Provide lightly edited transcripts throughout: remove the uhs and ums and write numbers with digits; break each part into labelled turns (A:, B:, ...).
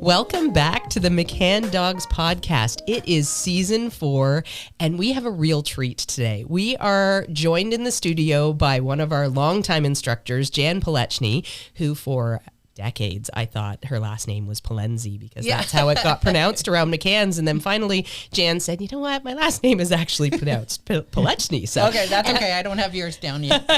A: Welcome back to the McCann Dogs podcast. It is season 4, and we have a real treat today. We are joined in the studio by one of our longtime instructors, Jan Polechny, who for decades, I thought her last name was Palenzi because that's how it got pronounced around McCann's. And then finally, Jan said, you know what? My last name is actually pronounced Polechny. So.
B: Okay, that's okay. I don't have yours down yet.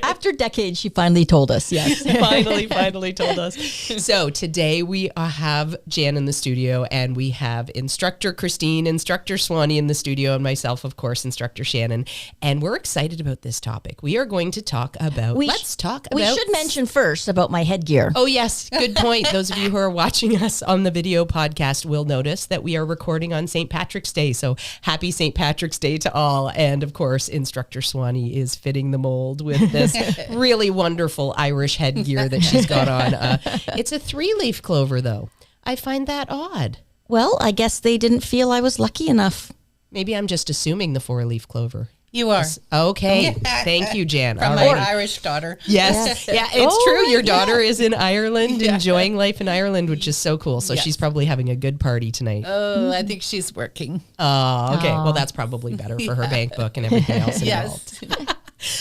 C: After decades, she finally told us, yes.
A: finally told us. So today we have Jan in the studio, and we have instructor Christine, instructor Swanee in the studio, and myself, of course, instructor Shannon. And we're excited about this topic. We are going to talk about,
C: We should mention first about my headgear.
A: Oh, yes. Good point. Those of you who are watching us on the video podcast will notice that we are recording on St. Patrick's Day. So happy St. Patrick's Day to all. And of course, Instructor Swanee is fitting the mold with this really wonderful Irish headgear that she's got on. It's a 3-leaf clover, though. I find that odd.
C: Well, I guess they didn't feel I was lucky enough.
A: Maybe I'm just assuming the 4-leaf clover.
B: You are.
A: Okay. Thank you, Jan.
B: From my Irish daughter.
A: Yes. Yeah, it's true. Your daughter is in Ireland, enjoying life in Ireland, which is so cool. So she's probably having a good party tonight.
B: Oh, I think she's working.
A: Oh, okay. Well, that's probably better for her bank book and everything else involved.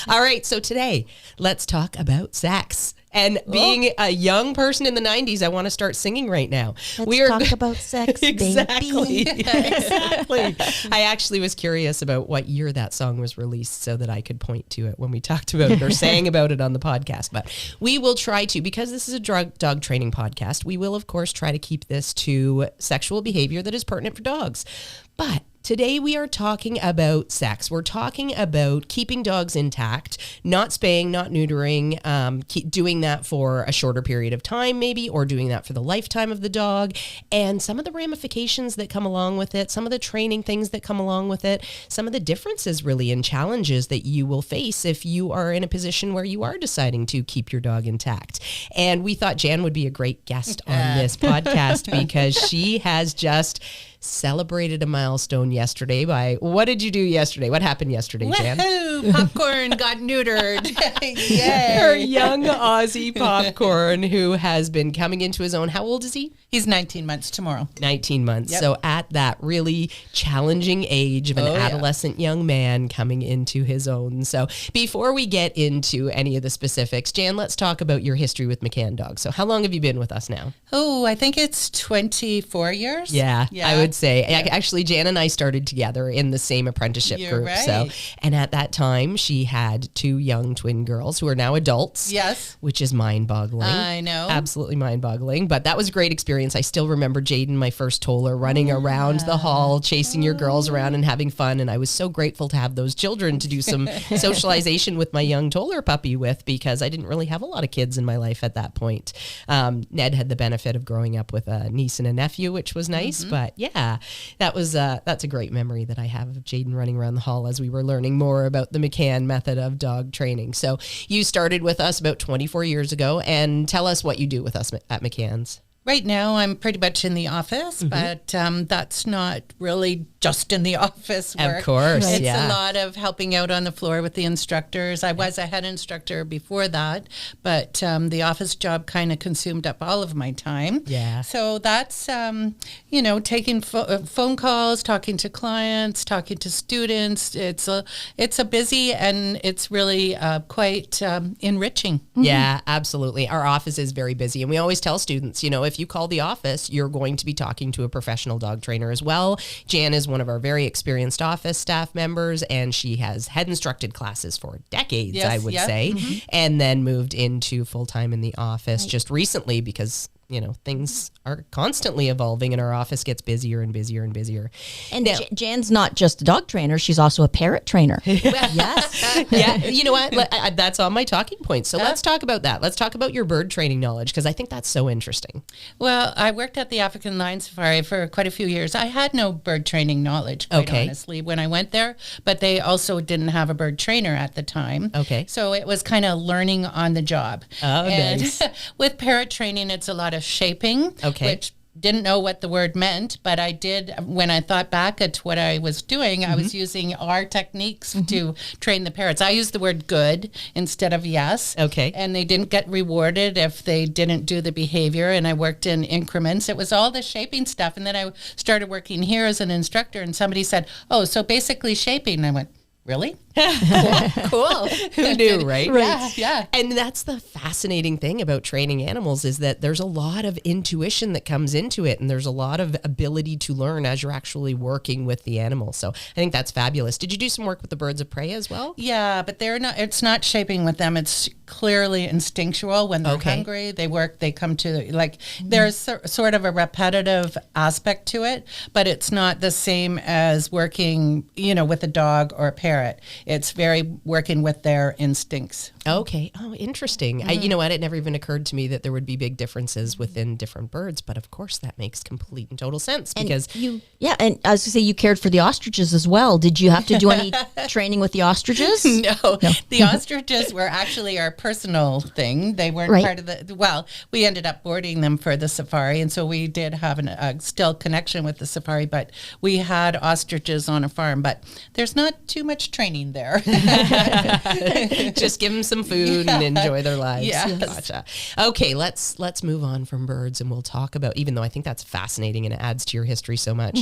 A: All right. So today, let's talk about sex. And being a young person in the 90s, I want to start singing right now.
C: Let's talk about sex,
A: exactly.
C: baby.
A: Exactly. I actually was curious about what year that song was released so that I could point to it when we talked about it or sang about it on the podcast. But we will try to, because this is a dog training podcast, we will, of course, try to keep this to sexual behavior that is pertinent for dogs. But today we are talking about sex. We're talking about keeping dogs intact, not spaying, not neutering, keep doing that for a shorter period of time maybe, or doing that for the lifetime of the dog, and some of the ramifications that come along with it, some of the training things that come along with it, some of the differences really and challenges that you will face if you are in a position where you are deciding to keep your dog intact. And we thought Jan would be a great guest on this podcast because she has just celebrated a milestone yesterday by, what did you do yesterday? What happened yesterday, Jan?
B: Woohoo! Popcorn got neutered. Yay!
A: Her young Aussie Popcorn, who has been coming into his own. How old is he?
B: He's 19 months tomorrow.
A: 19 months.
B: Yep.
A: So at that really challenging age of an adolescent young man coming into his own. So before we get into any of the specifics, Jan, let's talk about your history with McCann Dogs. So how long have you been with us now?
B: Oh, I think it's 24 years.
A: Yeah. I would say. Yeah. Actually, Jan and I started together in the same apprenticeship group.
B: Right.
A: So, and at that time, she had 2 young twin girls who are now adults.
B: Yes.
A: Which is mind-boggling.
B: I know.
A: Absolutely mind-boggling. But that was a great experience. I still remember Jaden, my first toller, running around the hall, chasing your girls around and having fun. And I was so grateful to have those children to do some socialization with my young toller puppy with, because I didn't really have a lot of kids in my life at that point. Ned had the benefit of growing up with a niece and a nephew, which was nice. But yeah, that's a great memory that I have of Jaden running around the hall as we were learning more about the McCann method of dog training. So you started with us about 24 years ago, and tell us what you do with us at McCann's.
B: Right now, I'm pretty much in the office, but that's not really just in the office work.
A: Of course,
B: It's a lot of helping out on the floor with the instructors. I was a head instructor before that, but the office job kind of consumed up all of my time.
A: Yeah.
B: So that's, taking phone calls, talking to clients, talking to students. It's a busy, and it's really quite enriching.
A: Yeah, absolutely. Our office is very busy, and we always tell students, if you call the office, you're going to be talking to a professional dog trainer as well. Jan is one of our very experienced office staff members, and she has head instructed classes for decades, I would say, and then moved into full-time in the office just recently because things are constantly evolving and our office gets busier and busier and busier.
C: And now, Jan's not just a dog trainer, she's also a parrot trainer.
A: Yes. Yeah. You know what? That's on my talking point. So let's talk about that. Let's talk about your bird training knowledge, because I think that's so interesting.
B: Well, I worked at the African Lion Safari for quite a few years. I had no bird training knowledge, quite honestly, when I went there, but they also didn't have a bird trainer at the time.
A: Okay.
B: So it was kind of learning on the job.
A: Oh,
B: and
A: nice.
B: with parrot training, it's a lot of shaping, which didn't know what the word meant, but I did, when I thought back at what I was doing, I was using our techniques to train the parrots. I used the word good instead of yes.
A: Okay.
B: And they didn't get rewarded if they didn't do the behavior, and I worked in increments. It was all the shaping stuff. And then I started working here as an instructor, and somebody said, oh, so basically shaping. And I went, really? Cool.
A: Who knew, right?
B: Yeah.
A: And that's the fascinating thing about training animals is that there's a lot of intuition that comes into it, and there's a lot of ability to learn as you're actually working with the animal. So I think that's fabulous. Did you do some work with the birds of prey as well?
B: Yeah, but it's not shaping with them. It's clearly instinctual. When they're hungry, they work, they come to, like, there's sort of a repetitive aspect to it, but it's not the same as working, with a dog or a parrot. It's very working with their instincts.
A: Okay. Oh, interesting. You know what? It never even occurred to me that there would be big differences within different birds, but of course that makes complete and total sense because
C: and I was going to say you cared for the ostrich as well. Did you have to do any training with the ostriches?
B: No. The ostriches were actually our personal thing. They weren't part of we ended up boarding them for the safari, and so we did have a still connection with the safari, but we had ostriches on a farm, but there's not too much training there.
A: Just give them some food and enjoy their lives.
B: Yes.
A: Gotcha. Okay, let's move on from birds, and we'll talk about, even though I think that's fascinating and it adds to your history so much.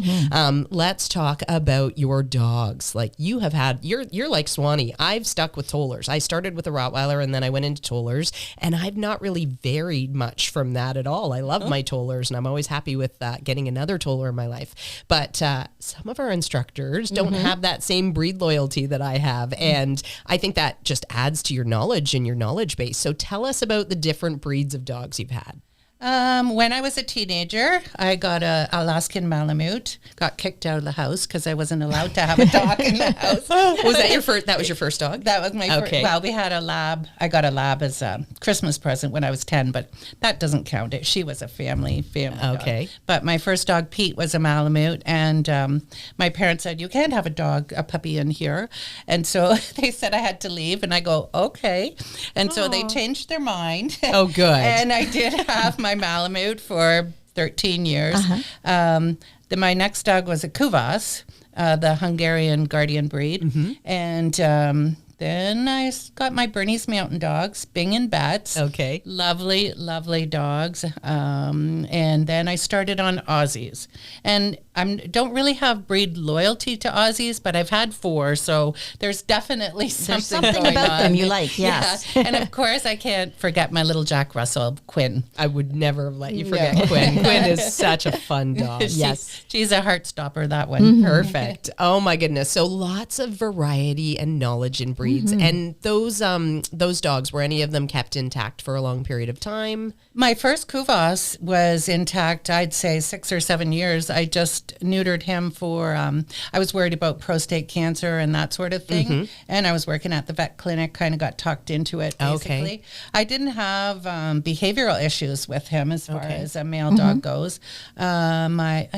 A: Let's talk about your dogs. Like you have had, you're like Swanee. I've stuck with Tollers. I started with a Rottweiler and then I went into Tollers, and I've not really varied much from that at all. I love my Tollers, and I'm always happy with getting another Toller in my life. But some of our instructors don't have that same breed loyalty that I have, and I think that just adds to your knowledge and your knowledge base. So tell us about the different breeds of dogs you've had.
B: When I was a teenager, I got a Alaskan Malamute. Got kicked out of the house because I wasn't allowed to have a dog in the house.
A: Was that your first? That was your first dog?
B: That was my first. Well, we had a lab. I got a lab as a Christmas present when I was 10, but that doesn't count. She was a family dog. But my first dog, Pete, was a Malamute, and my parents said, you can't have a puppy in here. And so they said I had to leave, and I go, okay. And so they changed their mind.
A: Oh, good.
B: And I did have my Malamute for 13 years. My next dog was a Kuvas, the Hungarian guardian breed. And then I got my Bernese Mountain Dogs, Bing and Bats.
A: Okay.
B: Lovely, lovely dogs. And then I started on Aussies. And I don't really have breed loyalty to Aussies, but I've had 4, so there's definitely something going
C: about
B: on.
C: them you like, yes.
B: Yeah. And of course, I can't forget my little Jack Russell, Quinn.
A: I would never let you forget Quinn. Quinn is such a fun dog.
B: She's a heart stopper, that one.
A: Perfect. Oh my goodness. So lots of variety and knowledge in breeds. And those dogs, were any of them kept intact for a long period of time?
B: My first Kuvas was intact, I'd say 6 or 7 years. I just neutered him for, I was worried about prostate cancer and that sort of thing. And I was working at the vet clinic, kind of got talked into it, basically. I didn't have behavioral issues with him as far as a male dog goes. My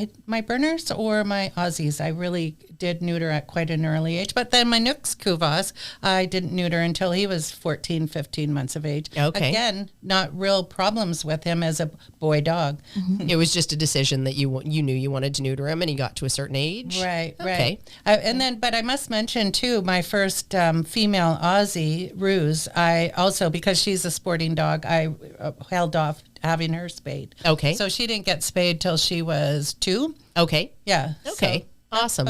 B: Berners or my Aussies, I really did neuter at quite an early age. But then my Nooks Kuvas, I didn't neuter until he was 14, 15 months of age. Again, not real problems with him as a boy dog.
A: It was just a decision that you knew you wanted to neuter him, and he got to a certain age.
B: Right. But I must mention too, my first female Aussie, Ruse, I also, because she's a sporting dog, I held off having her spayed.
A: Okay.
B: So she didn't get spayed till she was 2.
A: Okay.
B: Yeah.
A: Okay.
B: So
A: awesome.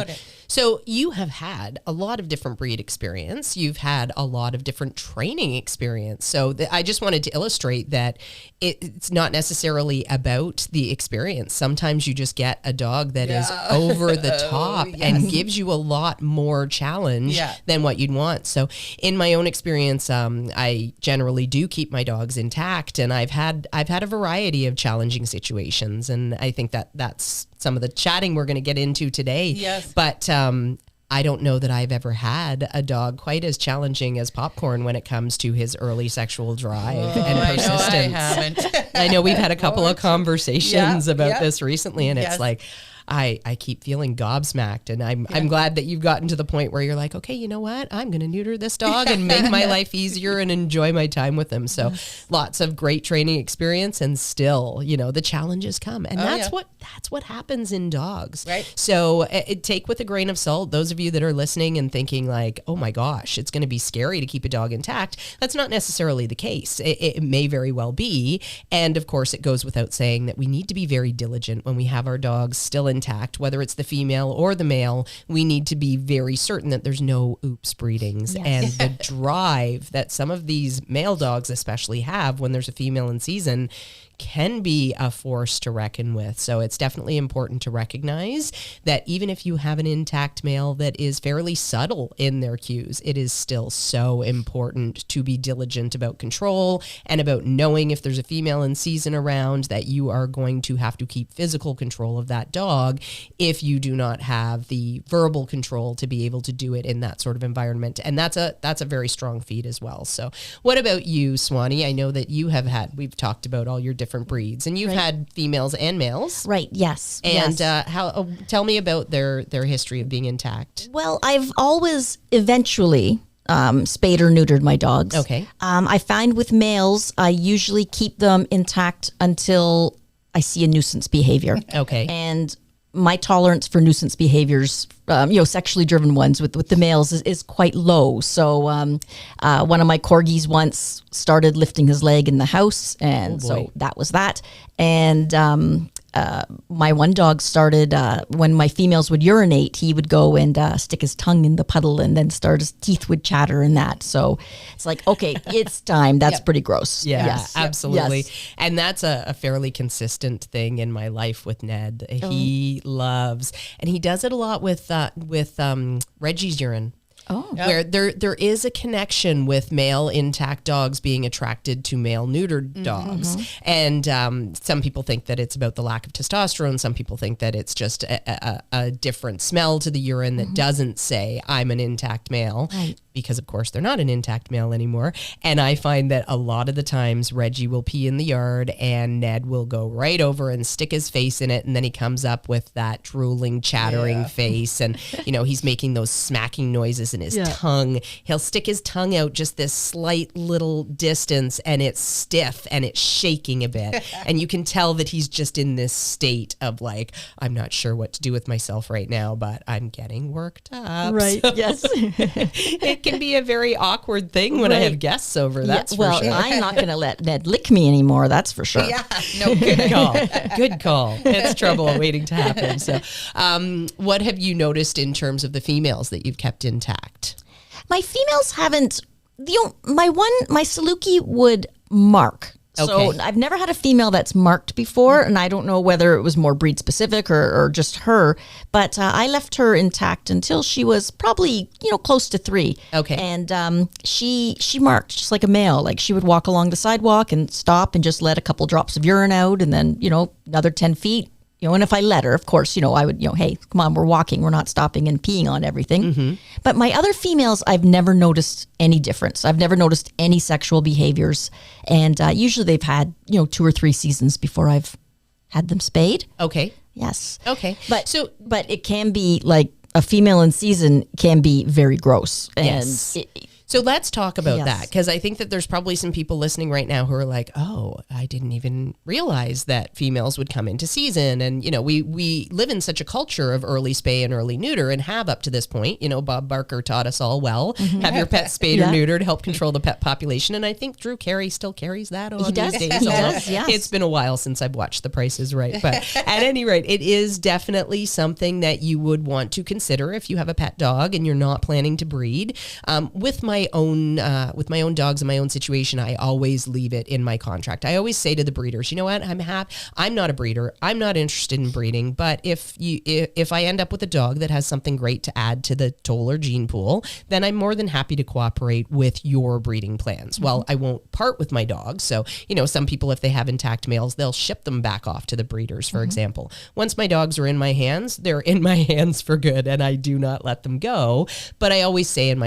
A: So you have had a lot of different breed experience. You've had a lot of different training experience. So I just wanted to illustrate that it's not necessarily about the experience. Sometimes you just get a dog that is over the top and gives you a lot more challenge than what you'd want. So in my own experience, I generally do keep my dogs intact, and I've had a variety of challenging situations, and I think that's some of the chatting we're going to get into today.
B: Yes.
A: But I don't know that I've ever had a dog quite as challenging as Popcorn when it comes to his early sexual drive and persistence.
B: I haven't.
A: I know we've had a couple of conversations about this recently, and it's like, I keep feeling gobsmacked, and I'm glad that you've gotten to the point where you're like, okay, you know what? I'm going to neuter this dog and make my life easier and enjoy my time with him. So lots of great training experience, and still, the challenges come. And that's what happens in dogs.
B: Right.
A: So take with a grain of salt, those of you that are listening and thinking like, oh my gosh, it's going to be scary to keep a dog intact. That's not necessarily the case. It may very well be. And of course, it goes without saying that we need to be very diligent when we have our dogs still intact, whether it's the female or the male. We need to be very certain that there's no oops breedings. And the drive that some of these male dogs especially have when there's a female in season can be a force to reckon with. So it's definitely important to recognize that even if you have an intact male that is fairly subtle in their cues, it is still so important to be diligent about control and about knowing if there's a female in season around, that you are going to have to keep physical control of that dog if you do not have the verbal control to be able to do it in that sort of environment. And that's a very strong feat as well. So what about you, Swanee? I know that you have we've talked about all your different breeds, and you've had females and males.
C: Right. Yes.
A: And tell me about their history of being intact.
C: Well, I've always eventually spayed or neutered my dogs.
A: Okay.
C: I find with males, I usually keep them intact until I see a nuisance behavior.
A: Okay.
C: And my tolerance for nuisance behaviors, sexually driven ones with the males is quite low. So one of my corgis once started lifting his leg in the house, and so that was that. And my one dog started, when my females would urinate, he would go and stick his tongue in the puddle, and then his teeth would chatter and that. So it's like, okay, it's time. That's pretty gross.
A: Yeah,
C: yes.
A: absolutely.
C: Yes.
A: And that's a fairly consistent thing in my life with Ned. He loves, and he does it a lot with Reggie's urine.
C: Oh.
A: Where there is a connection with male intact dogs being attracted to male neutered dogs. And some people think that it's about the lack of testosterone. Some people think that it's just a different smell to the urine that doesn't say I'm an intact male.
C: Right.
A: Because, of course, they're not an intact male anymore. And I find that a lot of the times Reggie will pee in the yard and Ned will go right over and stick his face in it. And then he comes up with that drooling, chattering face. And, he's making those smacking noises in his tongue. He'll stick his tongue out just this slight little distance, and it's stiff and it's shaking a bit. And you can tell that he's just in this state of like, I'm not sure what to do with myself right now, but I'm getting worked up.
C: Right.
A: So
C: yes.
A: it can be a very awkward thing when I have guests over. That's for sure.
C: I'm not going to let Ned lick me anymore. That's for sure.
B: Yeah, no,
A: Good call. Good call. It's trouble waiting to happen. So, what have you noticed in terms of the females that you've kept intact?
C: My females haven't. My Saluki would mark. So
A: Okay.
C: I've never had a female that's marked before, and I don't know whether it was more breed specific or just her, but I left her intact until she was probably, close to 3.
A: Okay.
C: And she marked just like a male. Like she would walk along the sidewalk and stop and just let a couple drops of urine out, and then, another 10 feet. And if I let her, of course, I would, hey, come on, we're walking. We're not stopping and peeing on everything. But my other females, I've never noticed any difference. I've never noticed any sexual behaviors. And usually they've had, 2 or 3 seasons before I've had them spayed.
A: Okay.
C: Yes.
A: Okay.
C: But it can be like a female in season can be very gross. And
A: Yes. So let's talk about
C: Yes.
A: that, because I think that there's probably some people listening right now who are like, oh, I didn't even realize that females would come into season. And, we live in such a culture of early spay and early neuter, and have up to this point. Bob Barker taught us all well. Have your pet spayed or neutered, help control the pet population. And I think Drew Carey still carries that on
C: He does.
A: these days.
C: He
A: although
C: does, yes.
A: It's been a while since I've watched The Price is Right. But at any rate, it is definitely something that you would want to consider if you have a pet dog and you're not planning to breed. With my own dogs and my own situation, I always leave it in my contract. I always say to the breeders, you know what, I'm not a breeder. I'm not interested in breeding, but if I end up with a dog that has something great to add to the toll or gene pool, then I'm more than happy to cooperate with your breeding plans. Well, I won't part with my dogs. So, some people, if they have intact males, they'll ship them back off to the breeders, for example. Once my dogs are in my hands, they're in my hands for good, and I do not let them go. But I always say in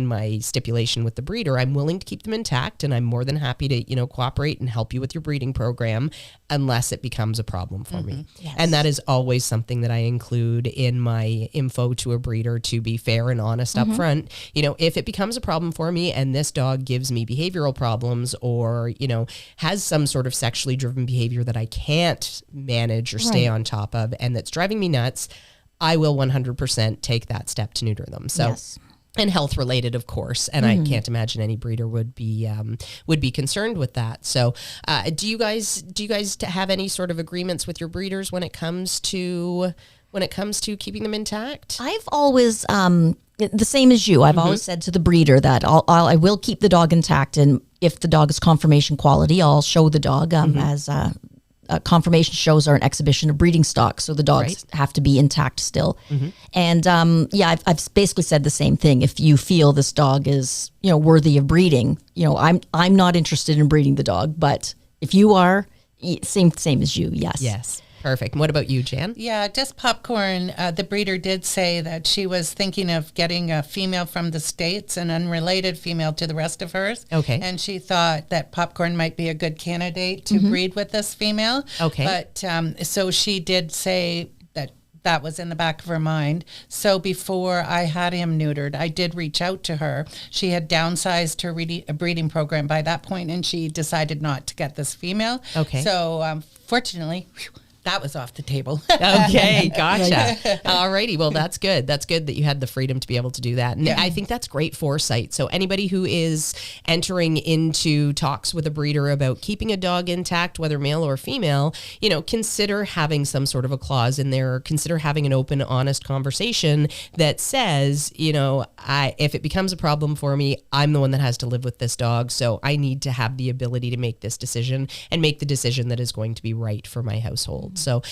A: my stipulations, stipulation with the breeder. I'm willing to keep them intact, and I'm more than happy to, cooperate and help you with your breeding program unless it becomes a problem for me.
C: Yes.
A: And that is always something that I include in my info to a breeder, to be fair and honest up front. If it becomes a problem for me and this dog gives me behavioral problems or, has some sort of sexually driven behavior that I can't manage or stay on top of and that's driving me nuts, I will 100% take that step to neuter them. So,
C: Yes.
A: and health related, of course. And I can't imagine any breeder would be concerned with that. So, do you guys have any sort of agreements with your breeders when it comes to keeping them intact?
C: I've always the same as you. I've always said to the breeder that I will keep the dog intact, and if the dog is confirmation quality, I'll show the dog as confirmation shows are an exhibition of breeding stock, so the dogs have to be intact still. And I've basically said the same thing. If you feel this dog is worthy of breeding, I'm not interested in breeding the dog, but if you are, same as you.
A: Yes. Perfect. And what about you, Jan?
B: Yeah, just Popcorn. The breeder did say that she was thinking of getting a female from the States, an unrelated female to the rest of hers.
A: Okay.
B: And she thought that Popcorn might be a good candidate to breed with this female.
A: Okay.
B: But so she did say that was in the back of her mind. So before I had him neutered, I did reach out to her. She had downsized her breeding program by that point, and she decided not to get this female.
A: Okay.
B: So fortunately, that was off the table.
A: Okay, gotcha. Alrighty, well, that's good. That's good that you had the freedom to be able to do that. And I think that's great foresight. So anybody who is entering into talks with a breeder about keeping a dog intact, whether male or female, consider having some sort of a clause in there, or consider having an open, honest conversation that says, if it becomes a problem for me, I'm the one that has to live with this dog. So I need to have the ability to make this decision and make the decision that is going to be right for my household. So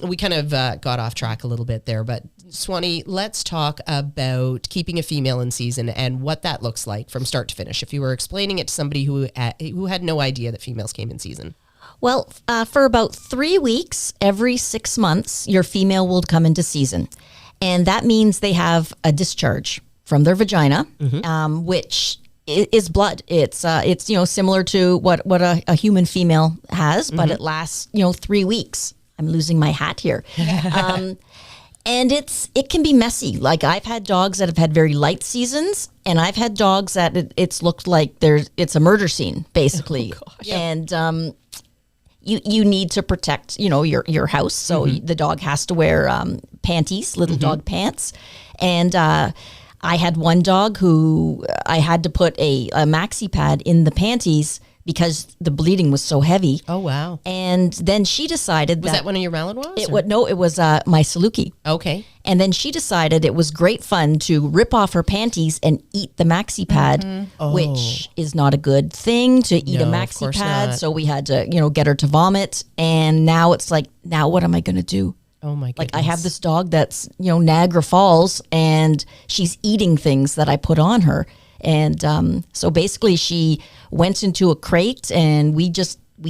A: we kind of got off track a little bit there, but Swanee, let's talk about keeping a female in season and what that looks like from start to finish. If you were explaining it to somebody who had no idea that females came in season.
C: Well, for about 3 weeks, every 6 months, your female will come into season. And that means they have a discharge from their vagina, which is blood. It's similar to what a human female has, but it lasts 3 weeks. I'm losing my hat here. And it can be messy. Like, I've had dogs that have had very light seasons, and I've had dogs that it's looked like it's a murder scene, basically. And you need to protect your house, so the dog has to wear panties, little dog pants, and I had one dog who I had to put a maxi pad in the panties because the bleeding was so heavy.
A: Oh, wow.
C: And then she decided
A: Was that one of your Malinois?
C: It was my Saluki.
A: Okay.
C: And then she decided it was great fun to rip off her panties and eat the maxi pad, which is not a good thing to eat a maxi pad.
A: Not.
C: So we had to, get her to vomit. And now it's like, now what am I going to do?
A: Oh my goodness.
C: Like, I have this dog that's, Niagara Falls, and she's eating things that I put on her. And so basically she went into a crate, and we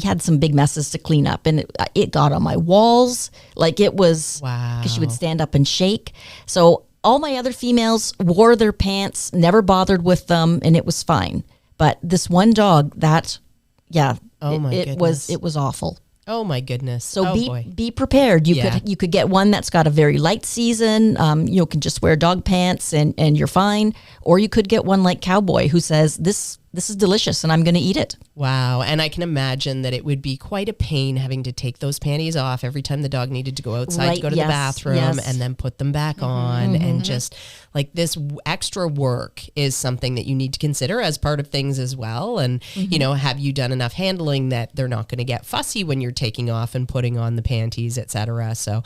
C: had some big messes to clean up, and it got on my walls. Like, it was,
A: wow,
C: because she would stand up and shake. So all my other females wore their pants, never bothered with them, and it was fine. But this one dog, it was awful.
A: Oh my goodness.
C: So be prepared. You could get one that's got a very light season. You can just wear dog pants and you're fine. Or you could get one like Cowboy, who says, this is delicious and I'm going to eat it.
A: Wow. And I can imagine that it would be quite a pain having to take those panties off every time the dog needed to go outside to go to the bathroom and then put them back on. And just like, this extra work is something that you need to consider as part of things as well. And, have you done enough handling that they're not going to get fussy when you're taking off and putting on the panties, et cetera. So,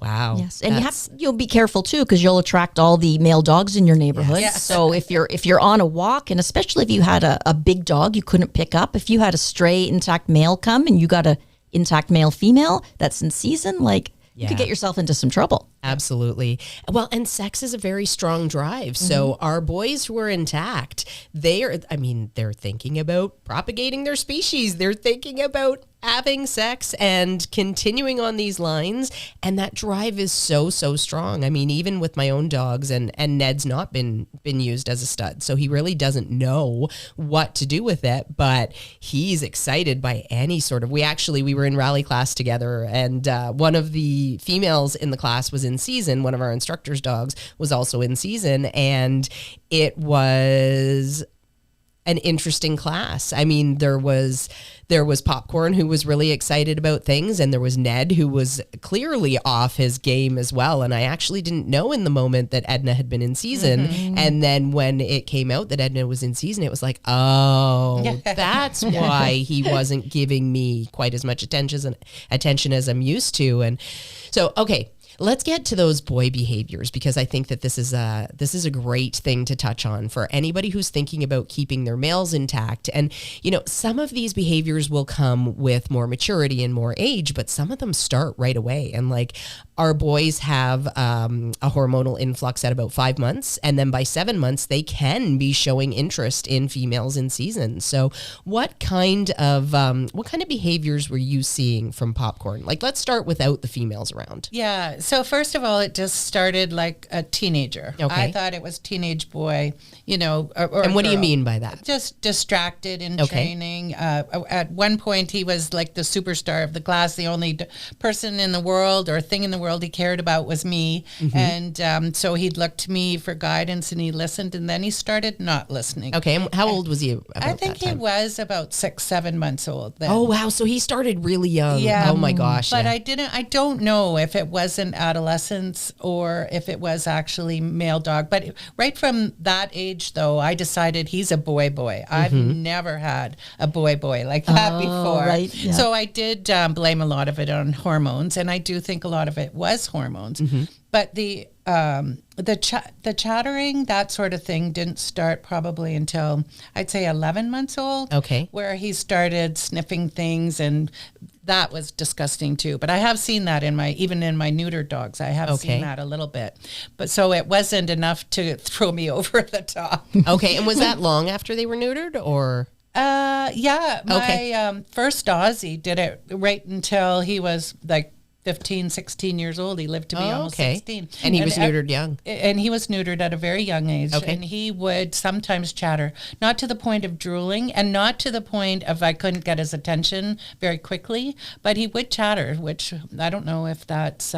A: wow.
C: Yes, and you'll be careful too, because you'll attract all the male dogs in your neighborhood. Yes. So if you're on a walk, and especially if you had a big dog you couldn't pick up, if you had a stray intact male come and you got a intact male female that's in season, you could get yourself into some trouble.
A: Absolutely. Well, and sex is a very strong drive. So our boys who are intact, they're thinking about propagating their species. They're thinking about having sex and continuing on these lines, and that drive is so strong. I mean, even with my own dogs, and Ned's not been used as a stud, so he really doesn't know what to do with it, but he's excited by any sort of, we were in rally class together, and one of the females in the class was in season. One of our instructor's dogs was also in season, and it was an interesting class. I mean, there was Popcorn, who was really excited about things, and there was Ned, who was clearly off his game as well. And I actually didn't know in the moment that Edna had been in season. And then when it came out that Edna was in season, it was like, oh, that's why he wasn't giving me quite as much attention as I'm used to. And so, okay, let's get to those boy behaviors, because I think that this is a great thing to touch on for anybody who's thinking about keeping their males intact. And, you know, some of these behaviors will come with more maturity and more age, but some of them start right away. And like, our boys have a hormonal influx at about 5 months, and then by 7 months, they can be showing interest in females in season. So what kind of behaviors were you seeing from Popcorn? Like, let's start without the females around.
B: Yeah. So first of all, it just started like a teenager.
A: Okay.
B: I thought it was teenage boy, you know. Or
A: and what
B: girl.
A: do you mean by that?
B: Just distracted in training. At one point, he was like the superstar of the class. The only person in the world or thing in the world he cared about was me. And so he'd look to me for guidance, and he listened, and then he started not listening.
A: Okay. And how old was he about
B: I think
A: that time?
B: he was about 6-7 months old then.
A: Oh, wow. So he started really young.
B: Yeah.
A: Oh, my gosh.
B: But I don't know if it wasn't adolescence or if it was actually male dog. But right from that age, though, I decided he's a boy. I've never had a boy like that before.
C: Right, yeah.
B: So I did blame a lot of it on hormones, and I do think a lot of it was hormones. But the chattering, that sort of thing, didn't start probably until I'd say 11 months old.
A: Okay.
B: Where he started sniffing things, and that was disgusting too. But I have seen that even in my neutered dogs. I have seen that a little bit. But so it wasn't enough to throw me over the top.
A: Okay. And was that long after they were neutered, or?
B: Yeah. My first Aussie did it right until he was like 15, 16 years old. He lived to be almost 16.
A: And he was neutered young.
B: And he was neutered at a very young age.
A: Okay.
B: And he would sometimes chatter, not to the point of drooling and not to the point of I couldn't get his attention very quickly, but he would chatter, which I don't know if that's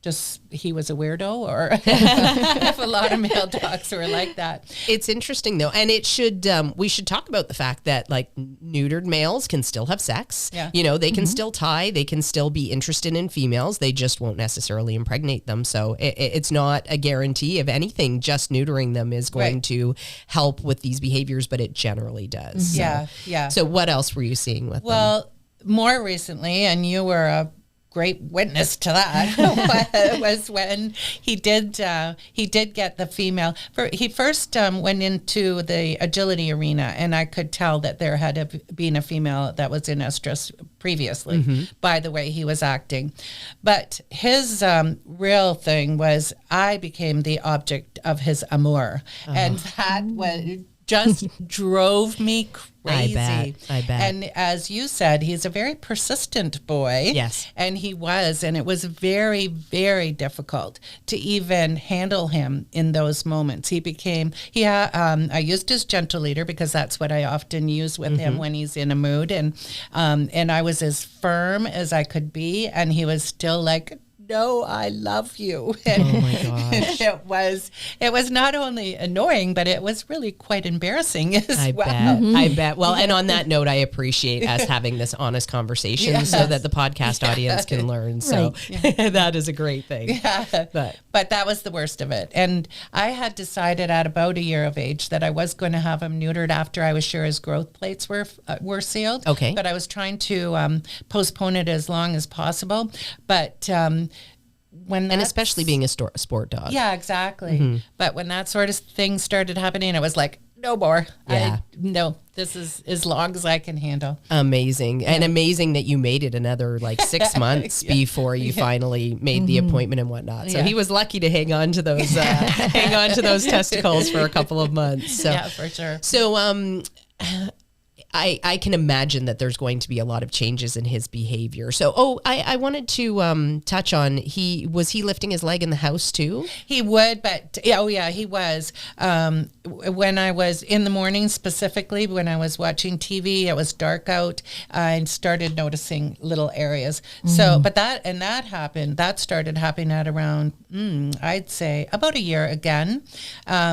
B: just he was a weirdo or if a lot of male dogs were like that.
A: It's interesting though, and it should we should talk about the fact that like neutered males can still have sex.
B: Yeah.
A: You know, they can still tie, they can still be interested in females. They just won't necessarily impregnate them. So it's not a guarantee of anything. Just neutering them is going to help with these behaviors, but it generally does. So.
B: Yeah.
A: So what else were you seeing with them?
B: Well, more recently, and you were a great witness to that, was when he did get the female. He first went into the agility arena, and I could tell that there had been a female that was in estrus previously by the way he was acting. But his real thing was I became the object of his amour, and that was just drove me crazy.
A: I bet.
B: And as you said, he's a very persistent boy.
A: Yes.
B: And he was, and it was very, very difficult to even handle him in those moments. I used his gentle leader because that's what I often use with him when he's in a mood. And I was as firm as I could be, and he was still like, no, I love you. And
A: oh my gosh.
B: It was not only annoying, but it was really quite embarrassing as well.
A: I bet. Well, and on that note, I appreciate us having this honest conversation so that the podcast audience can learn. So that is a great thing.
B: Yeah. But that was the worst of it. And I had decided at about a year of age that I was going to have him neutered after I was sure his growth plates were sealed.
A: Okay.
B: But I was trying to postpone it as long as possible. But and
A: especially being a sport dog.
B: Yeah, exactly. But when that sort of thing started happening, it was like, no more.
A: Yeah.
B: No, this is as long as I can handle.
A: Amazing. And amazing that you made it another like 6 months before you finally made the appointment and whatnot. So he was lucky to hang on to those testicles for a couple of months. So,
B: yeah, for sure.
A: So I can imagine that there's going to be a lot of changes in his behavior. So, I wanted to touch on, was he lifting his leg in the house too?
B: He would, but he was. When I was in the morning, specifically when I was watching TV, it was dark out. I started noticing little areas. So, but that started happening at around, I'd say about a year again.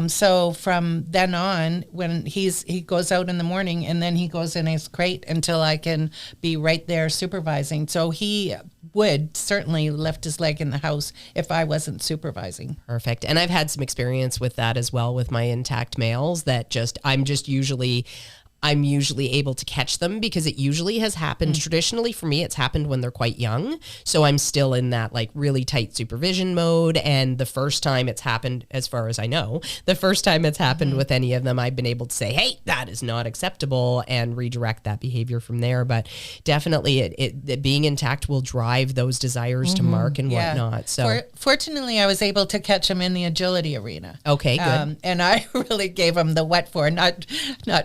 B: So from then on, when he goes out in the morning and then he goes in his crate until I can be right there supervising. So he would certainly lift his leg in the house if I wasn't supervising.
A: Perfect. And I've had some experience with that as well with my intact males, that I'm usually able to catch them because it usually has happened. Traditionally for me, it's happened when they're quite young. So I'm still in that like really tight supervision mode. And the first time it's happened, as far as I know, with any of them, I've been able to say, hey, that is not acceptable, and redirect that behavior from there. But definitely it being intact will drive those desires to mark and whatnot. So
B: fortunately, I was able to catch him in the agility arena.
A: Okay, good.
B: And I really gave him the what for, not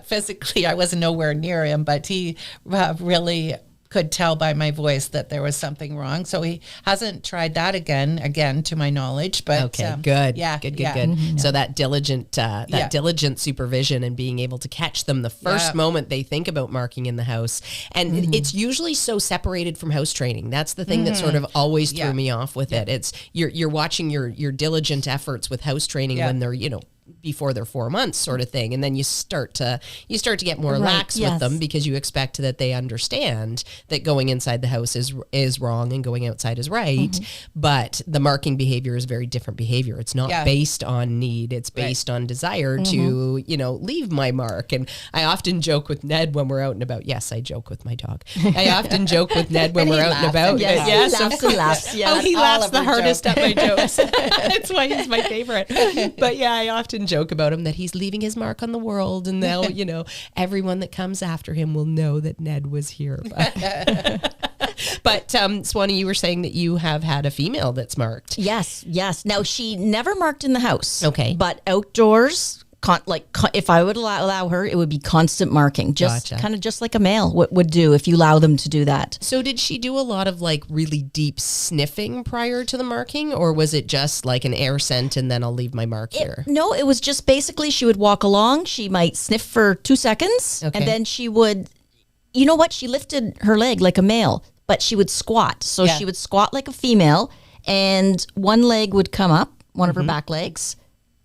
B: physically. I was nowhere near him, but he really could tell by my voice that there was something wrong. So he hasn't tried that again to my knowledge. But
A: okay, good.
B: Yeah,
A: good.
B: Mm-hmm.
A: So that diligent supervision and being able to catch them the first moment they think about marking in the house. And it's usually so separated from house training. That's the thing that sort of always threw me off with it. It's you're watching your diligent efforts with house training when they're, before they're 4 months sort of thing. And then you start to get more lax with them because you expect that they understand that going inside the house is wrong and going outside is right. But the marking behavior is very different behavior. It's not based on need. It's based on desire to, leave my mark. And I often joke with Ned when we're out and about. Yes, I joke with my dog. I often joke with Ned when we're out and about.
C: Yes, he laughs.
A: Yeah, he laughs the hardest at my jokes. That's why he's my favorite. But yeah, I often joke about him that he's leaving his mark on the world, and now everyone that comes after him will know that Ned was here. But Swanee, you were saying that you have had a female that's marked.
C: Yes. Now, she never marked in the house.
A: Okay,
C: but outdoors. If I would allow her, it would be constant marking, kind of just like a male would do if you allow them to do that.
A: So did she do a lot of like really deep sniffing prior to the marking, or was it just like an air scent and then I'll leave my mark here?
C: No, it was just basically she would walk along, she might sniff for 2 seconds, and then she would, she lifted her leg like a male, but she would squat. So she would squat like a female, and one leg would come up, one of her back legs,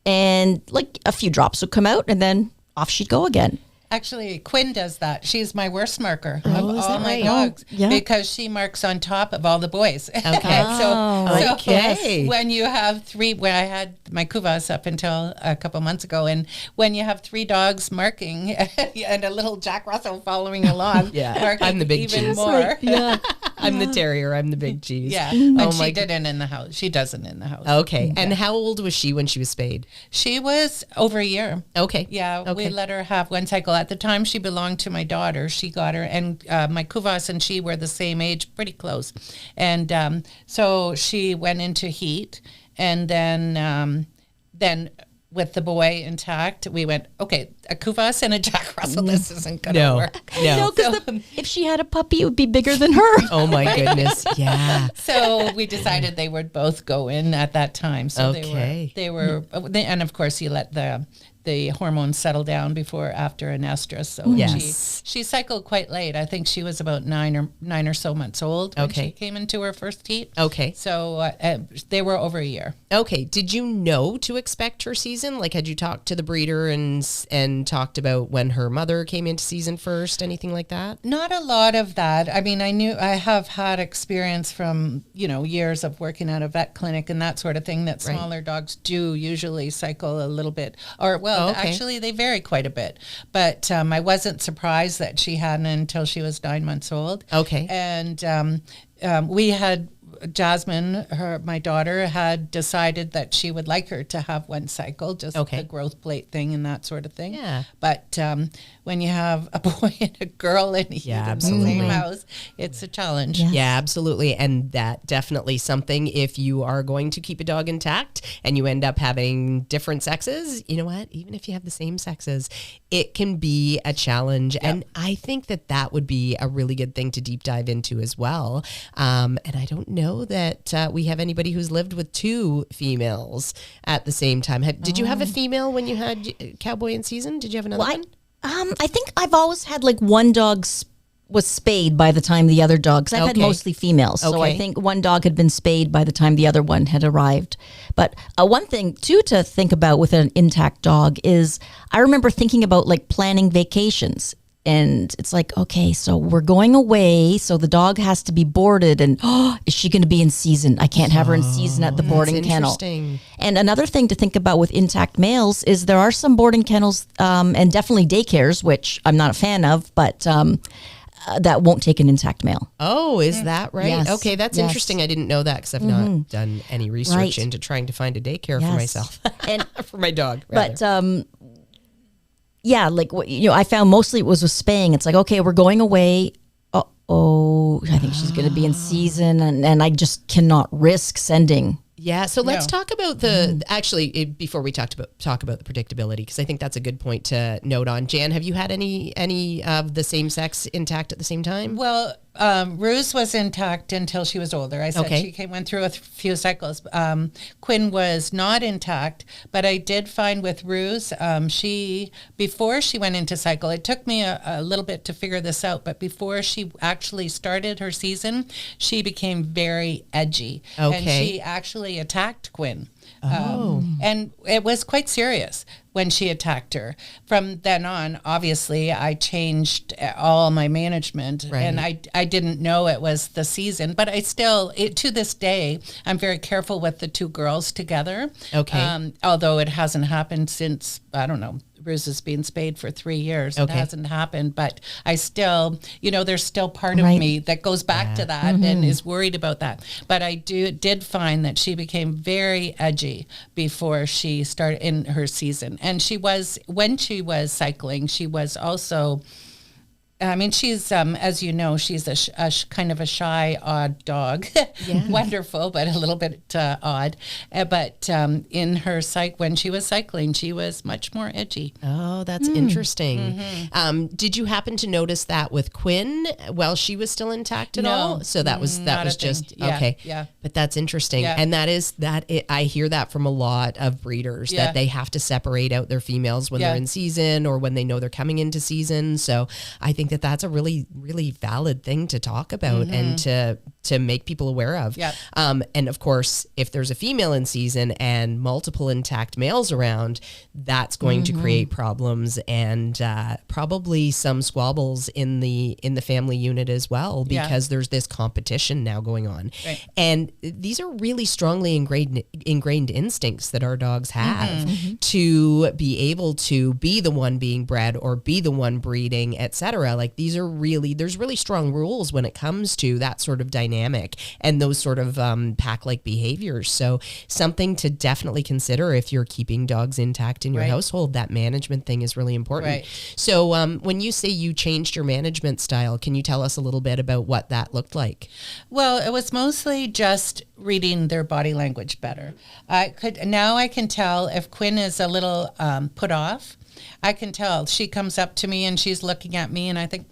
C: and like a few drops would come out, and then off she'd go again.
B: Actually, Quinn does that. She's my worst marker of all my
A: right?
B: dogs because she marks on top of all the boys.
A: Okay.
B: So when you have three, when I had my Kuvas up until a couple months ago, and when you have 3 dogs marking and a little Jack Russell following along, marking
A: I'm the big
B: even
A: cheese.
B: more.
A: I'm the terrier. I'm the big cheese.
B: Yeah, and she didn't in the house. She doesn't in the house.
A: Okay. And how old was she when she was spayed?
B: She was over a year.
A: Okay.
B: Yeah, we let her have one cycle. At the time, she belonged to my daughter. She got her, and my Kuvas and she were the same age, pretty close. And so she went into heat, and then with the boy intact, we went, okay, a Kuvas and a Jack Russell, this isn't going to work.
C: No, because if she had a puppy, it would be bigger than her.
A: Oh my goodness, yeah.
B: So we decided they would both go in at that time. So they were, and of course you let the hormones settle down after an estrus. So she cycled quite late. I think she was about 9 or so months old when she came into her first heat.
A: Okay.
B: So they were over a year.
A: Okay. Did you know to expect her season? Like, had you talked to the breeder and talked about when her mother came into season first? Anything like that?
B: Not a lot of that. I mean, I have had experience from, years of working at a vet clinic and that sort of thing, that smaller dogs do usually cycle a little bit, actually, they vary quite a bit. But I wasn't surprised that she hadn't until she was 9 months old.
A: Okay.
B: And we had Jasmine, my daughter, had decided that she would like her to have one cycle, just the growth plate thing and that sort of thing.
A: Yeah.
B: But when you have a boy and a girl in the same house, it's a challenge.
A: Yes. Yeah, absolutely. And that definitely something, if you are going to keep a dog intact and you end up having different sexes, you know what? Even if you have the same sexes, it can be a challenge. Yep. And I think that would be a really good thing to deep dive into as well. And I don't know that we have anybody who's lived with two females at the same time. Did you have a female when you had Cowboy in season? Did you have another one?
C: I think I've always had like one dog was spayed by the time the other dog, because I've had mostly females. So I think one dog had been spayed by the time the other one had arrived. But one thing too to think about with an intact dog is I remember thinking about like planning vacations. And it's like, okay, so we're going away. So the dog has to be boarded. And is she going to be in season? I can't have her in season at the boarding kennel. And another thing to think about with intact males is there are some boarding kennels and definitely daycares, which I'm not a fan of, but that won't take an intact male.
A: Oh, is that right?
C: Yes.
A: Okay, that's interesting. I didn't know that because I've not done any research into trying to find a daycare for myself and for my dog. Rather.
C: But yeah, like I found mostly it was with spaying. It's like, okay, we're going away. I think she's going to be in season, and I just cannot risk sending.
A: Yeah, so let's talk about before we talk about the predictability, because I think that's a good point to note on. Jan, have you had any of the same sex intact at the same time?
B: Well, Ruse was intact until she was older. I said she went through a few cycles. Quinn was not intact, but I did find with Ruse, before she went into cycle, it took me a little bit to figure this out, but before she actually started her season, she became very edgy. And she actually attacked Quinn. And it was quite serious when she attacked her. From then on, obviously, I changed all my management, and I didn't know it was the season, but I still, to this day, I'm very careful with the two girls together. Although it hasn't happened since, I don't know, Bruce has been spayed for 3 years. It hasn't happened, but I still, there's still part of me that goes back to that and is worried about that. But I did find that she became very edgy before she started in her season. And when she was cycling, she was also, she's, as you know, she's a kind of a shy, odd dog. Wonderful, but a little bit odd. But in her when she was cycling, she was much more edgy.
A: Oh, that's interesting. Did you happen to notice that with Quinn while she was still intact at all? So that was just okay. Yeah. But that's interesting, and I hear that from a lot of breeders that they have to separate out their females when they're in season or when they know they're coming into season. So I think that's a really, really valid thing to talk about and to make people aware of. And of course, if there's a female in season and multiple intact males around, that's going to create problems and probably some squabbles in the family unit as well, because there's this competition now going on. And these are really strongly ingrained instincts that our dogs have to be able to be the one being bred or be the one breeding, etc. Like there's really strong rules when it comes to that sort of dynamic and those sort of pack-like behaviors. So something to definitely consider if you're keeping dogs intact in your household. That management thing is really important. So when you say you changed your management style, can you tell us a little bit about what that looked like?
B: Well, it was mostly just reading their body language better. I can tell if Quinn is a little put off. I can tell. She comes up to me and she's looking at me and I think,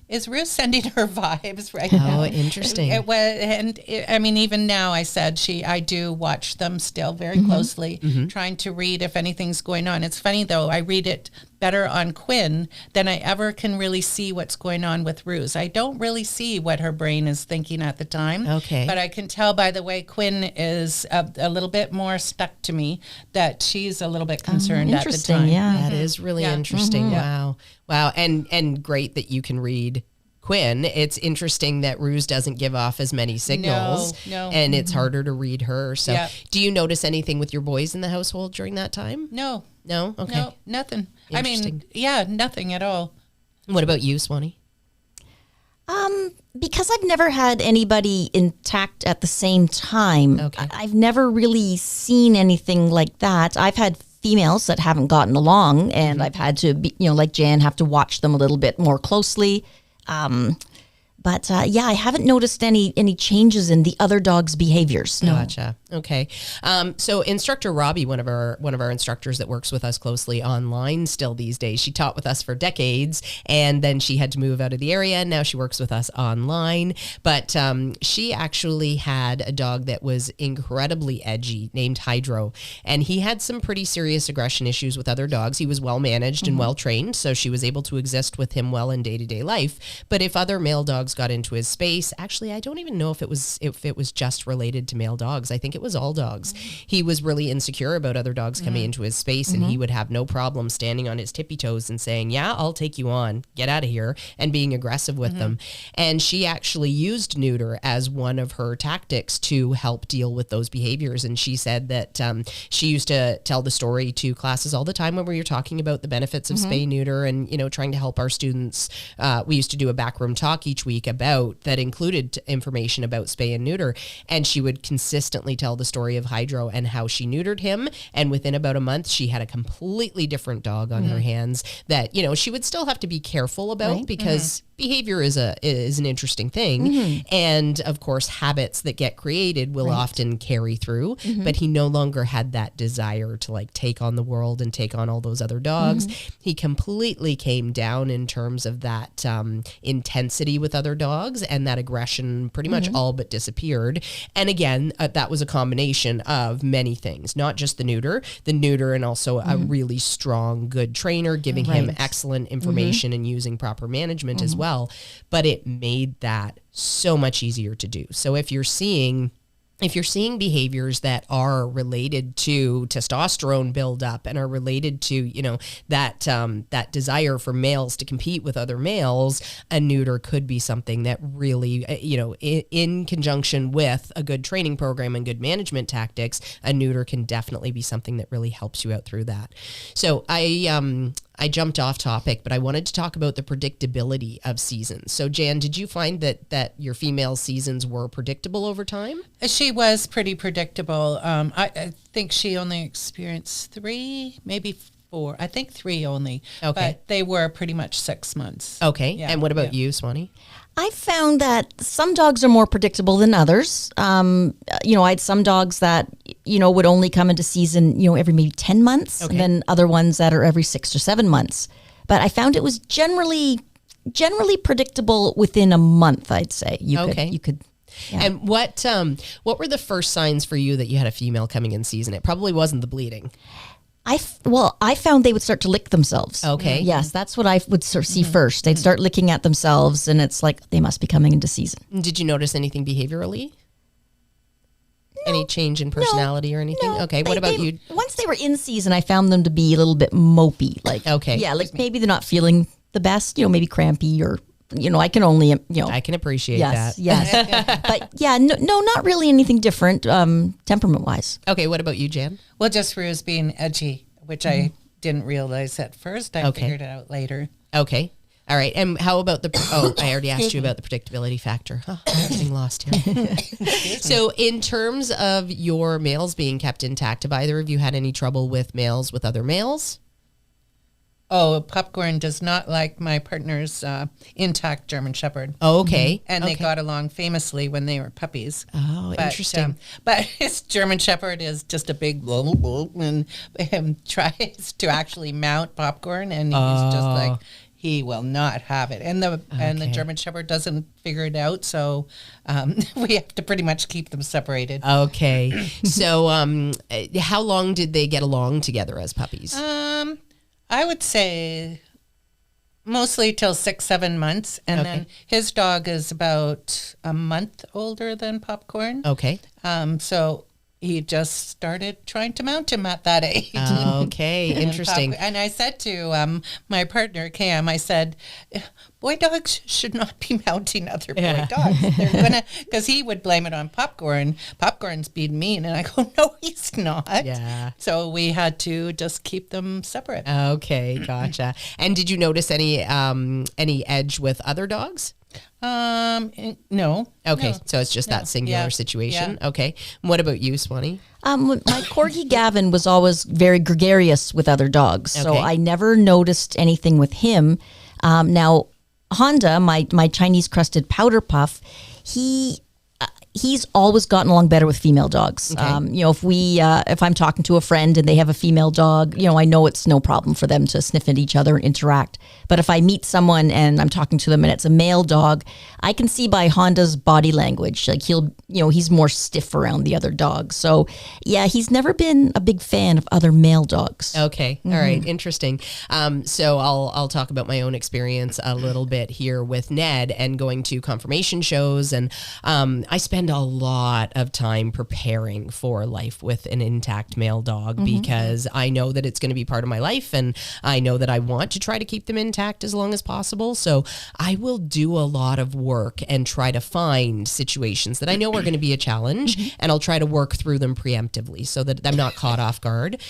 B: is Ruth sending her vibes right now?
A: Oh, interesting.
B: It was, even now I do watch them still very closely, trying to read if anything's going on. It's funny though, I read it better on Quinn than I ever can really see what's going on with Ruse. I don't really see what her brain is thinking at the time. But I can tell by the way Quinn is a little bit more stuck to me that she's a little bit concerned at the time.
A: That is really interesting. Wow. And great that you can read Quinn. It's interesting that Ruse doesn't give off as many signals and it's harder to read her. So do you notice anything with your boys in the household during that time?
B: No.
A: Okay.
B: No, nothing. Nothing at all.
A: What about you, Swanee?
C: Because I've never had anybody intact at the same time,
A: Okay.
C: I've never really seen anything like that. I've had females that haven't gotten along, and I've had to, be, like Jan, have to watch them a little bit more closely. But I haven't noticed any changes in the other dog's behaviors. No.
A: Gotcha. Okay. So instructor Robbie, one of our instructors that works with us closely online still these days, she taught with us for decades, and then she had to move out of the area, and now she works with us online. But she actually had a dog that was incredibly edgy named Hydro, and he had some pretty serious aggression issues with other dogs. He was well managed and well trained, so she was able to exist with him well in day-to-day life. But if other male dogs got into his space, actually, I don't even know if it was just related to male dogs. I think it was all dogs. He was really insecure about other dogs coming into his space, and he would have no problem standing on his tippy toes and saying, yeah, I'll take you on, get out of here, and being aggressive with them. And she actually used neuter as one of her tactics to help deal with those behaviors. And she said that she used to tell the story to classes all the time when we were talking about the benefits of spay neuter and, trying to help our students. We used to do a backroom talk each week about that included information about spay and neuter. And she would consistently tell the story of Hydro and how she neutered him. And within about a month, she had a completely different dog on her hands that, she would still have to be careful about because behavior is an interesting thing. And of course, habits that get created will often carry through, but he no longer had that desire to take on the world and take on all those other dogs. He completely came down in terms of that intensity with other dogs, and that aggression pretty much all but disappeared. And again, that was a combination of many things, not just the neuter and also a really strong, good trainer giving him excellent information and using proper management as well. But it made that so much easier to do. So if you're seeing behaviors that are related to testosterone buildup and are related to, that desire for males to compete with other males, a neuter could be something that really, in conjunction with a good training program and good management tactics, a neuter can definitely be something that really helps you out through that. So I jumped off topic, but I wanted to talk about the predictability of seasons. So Jan, did you find that your female seasons were predictable over time?
B: She was pretty predictable. I think she only experienced 3, maybe 4. I think 3 only.
C: Okay.
B: But they were pretty much 6 months.
A: Okay.
B: Yeah,
A: And what about you, Swanee?
C: I found that some dogs are more predictable than others. I had some dogs that, would only come into season, every maybe 10 months, and then other ones that are every 6 or 7 months. But I found it was generally predictable within a month, I'd say. You could. Yeah.
A: And what were the first signs for you that you had a female coming in season? It probably wasn't the bleeding.
C: I found they would start to lick themselves.
A: Okay.
C: Yes, that's what I would sort of see first. They'd start licking at themselves, and it's like they must be coming into season.
A: Did you notice anything behaviorally? No. Any change in personality or anything?
C: No.
A: Okay. What about you?
C: Once they were in season, I found them to be a little bit mopey. Maybe they're not feeling the best. Maybe crampy or. I can only,
A: I can appreciate that.
C: Yes. But yeah, no, not really anything different, temperament wise.
A: Okay. What about you, Jan?
B: Well, just Rue's being edgy, which I didn't realize at first. I figured it out later.
A: Okay. All right. And how about I already asked you about the predictability factor. Oh, I'm getting lost here. So in terms of your males being kept intact, have either of you had any trouble with males with other males?
B: Oh, Popcorn does not like my partner's intact German Shepherd.
A: Oh, okay.
B: And they got along famously when they were puppies.
A: Oh, interesting.
B: But his German Shepherd is just a big and tries to actually mount Popcorn, and he's just like, he will not have it. And the German Shepherd doesn't figure it out, so we have to pretty much keep them separated.
A: Okay. So how long did they get along together as puppies?
B: I would say mostly till 6-7 months, and then his dog is about a month older than Popcorn.
A: Okay.
B: So he just started trying to mount him at that age.
A: Okay, interesting.
B: And I said to my partner, Cam, I said, boy dogs should not be mounting other boy dogs. They're gonna, because he would blame it on Popcorn. Popcorn's being mean. And I go, no, he's not.
A: Yeah.
B: So we had to just keep them separate.
A: Okay, gotcha. And did you notice any edge with other dogs?
B: No.
A: Okay,
B: No.
A: so it's just that singular situation.
B: Yeah.
A: Okay. What about you, Swanee?
C: My corgi Gavin was always very gregarious with other dogs, so
A: Okay.
C: I never noticed anything with him. Now, Honda, my Chinese crested powder puff, he's always gotten along better with female dogs. If I'm talking to a friend and they have a female dog, I know it's no problem for them to sniff at each other and interact. But if I meet someone and I'm talking to them and it's a male dog, I can see by Honda's body language, like he's more stiff around the other dogs. So yeah, he's never been a big fan of other male dogs.
A: Okay. All right. Interesting. So I'll talk about my own experience a little bit here with Ned and going to confirmation shows. And I spend a lot of time preparing for life with an intact male dog because I know that it's going to be part of my life, and I know that I want to try to keep them intact as long as possible. So I will do a lot of work and try to find situations that I know are going to be a challenge, and I'll try to work through them preemptively so that I'm not caught off guard.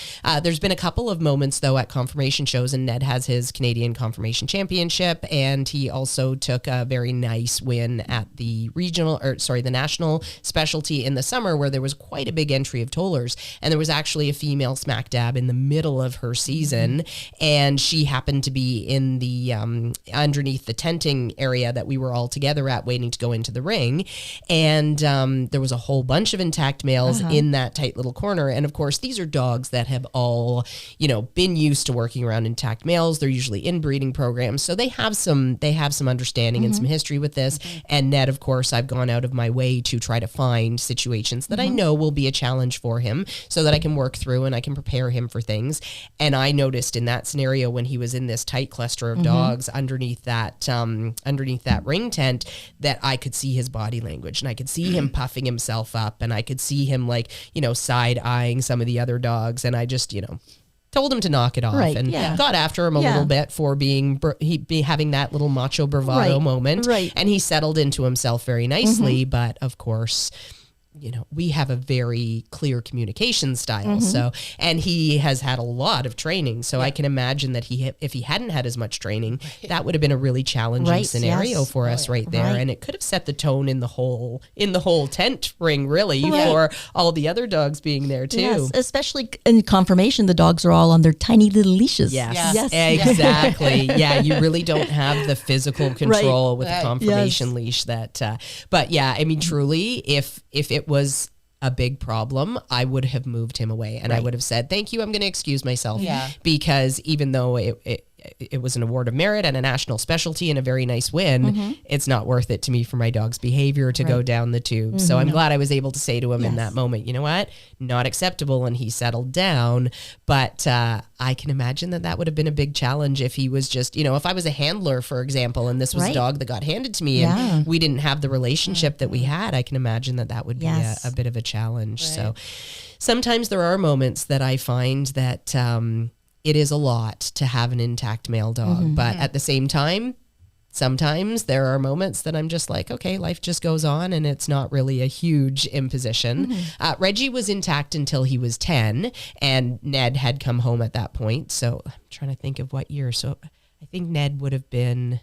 A: There's been a couple of moments though at confirmation shows, and Ned has his Canadian Confirmation Championship, and he also took a very nice win at the the national specialty in the summer, where there was quite a big entry of tollers, and there was actually a female smack dab in the middle of her season, and she happened to be in the underneath the tenting area that we were all together at, waiting to go into the ring, and there was a whole bunch of intact males in that tight little corner. And of course, these are dogs that have all been used to working around intact males. They're usually in breeding programs, so they have some understanding and some history with this. And Ned, of course, I've gone out of my way to try to find situations that I know will be a challenge for him, so that I can work through and I can prepare him for things. And I noticed in that scenario, when he was in this tight cluster of dogs underneath that ring tent, that I could see his body language, and I could see him puffing himself up, and I could see him side eyeing some of the other dogs. And I just, told him to knock it off, and got after him a little bit for having that little macho bravado moment. Right. And he settled into himself very nicely. But of course, we have a very clear communication style. So, and he has had a lot of training. So I can imagine that if he hadn't had as much training, that would have been a really challenging scenario for us there. And it could have set the tone in the whole tent ring, really, for all the other dogs being there too.
C: Yes, especially in confirmation, the dogs are all on their tiny little leashes.
A: Yes. Exactly. Yeah, you really don't have the physical control with a confirmation leash that, but yeah, I mean, truly, if it was a big problem, I would have moved him away, and I would have said, thank you, I'm going to excuse myself, because even though it was an award of merit and a national specialty and a very nice win, it's not worth it to me for my dog's behavior to go down the tube. So I'm glad I was able to say to him in that moment, you know what, not acceptable, and he settled down. But I can imagine that would have been a big challenge if he was just, if I was a handler, for example, and this was a dog that got handed to me and we didn't have the relationship that we had, I can imagine that would be a bit of a challenge. So sometimes there are moments that I find that it is a lot to have an intact male dog, but at the same time, sometimes there are moments that I'm just like, okay, life just goes on, and it's not really a huge imposition. Reggie was intact until he was 10, and Ned had come home at that point. So I'm trying to think of what year. So I think Ned would have been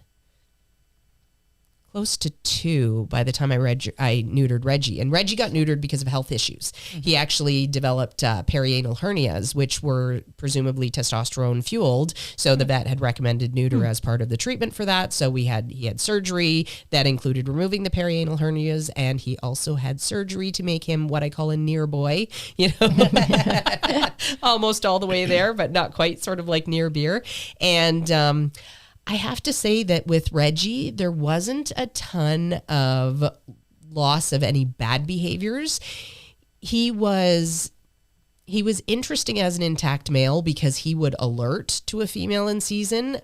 A: close to 2 by the time I neutered Reggie. And Reggie got neutered because of health issues. He actually developed perianal hernias, which were presumably testosterone fueled. So the vet had recommended neuter as part of the treatment for that. So he had surgery that included removing the perianal hernias, and he also had surgery to make him what I call a near boy, almost all the way there, but not quite, sort of like near beer. And I have to say that with Reggie, there wasn't a ton of loss of any bad behaviors. He was interesting as an intact male because he would alert to a female in season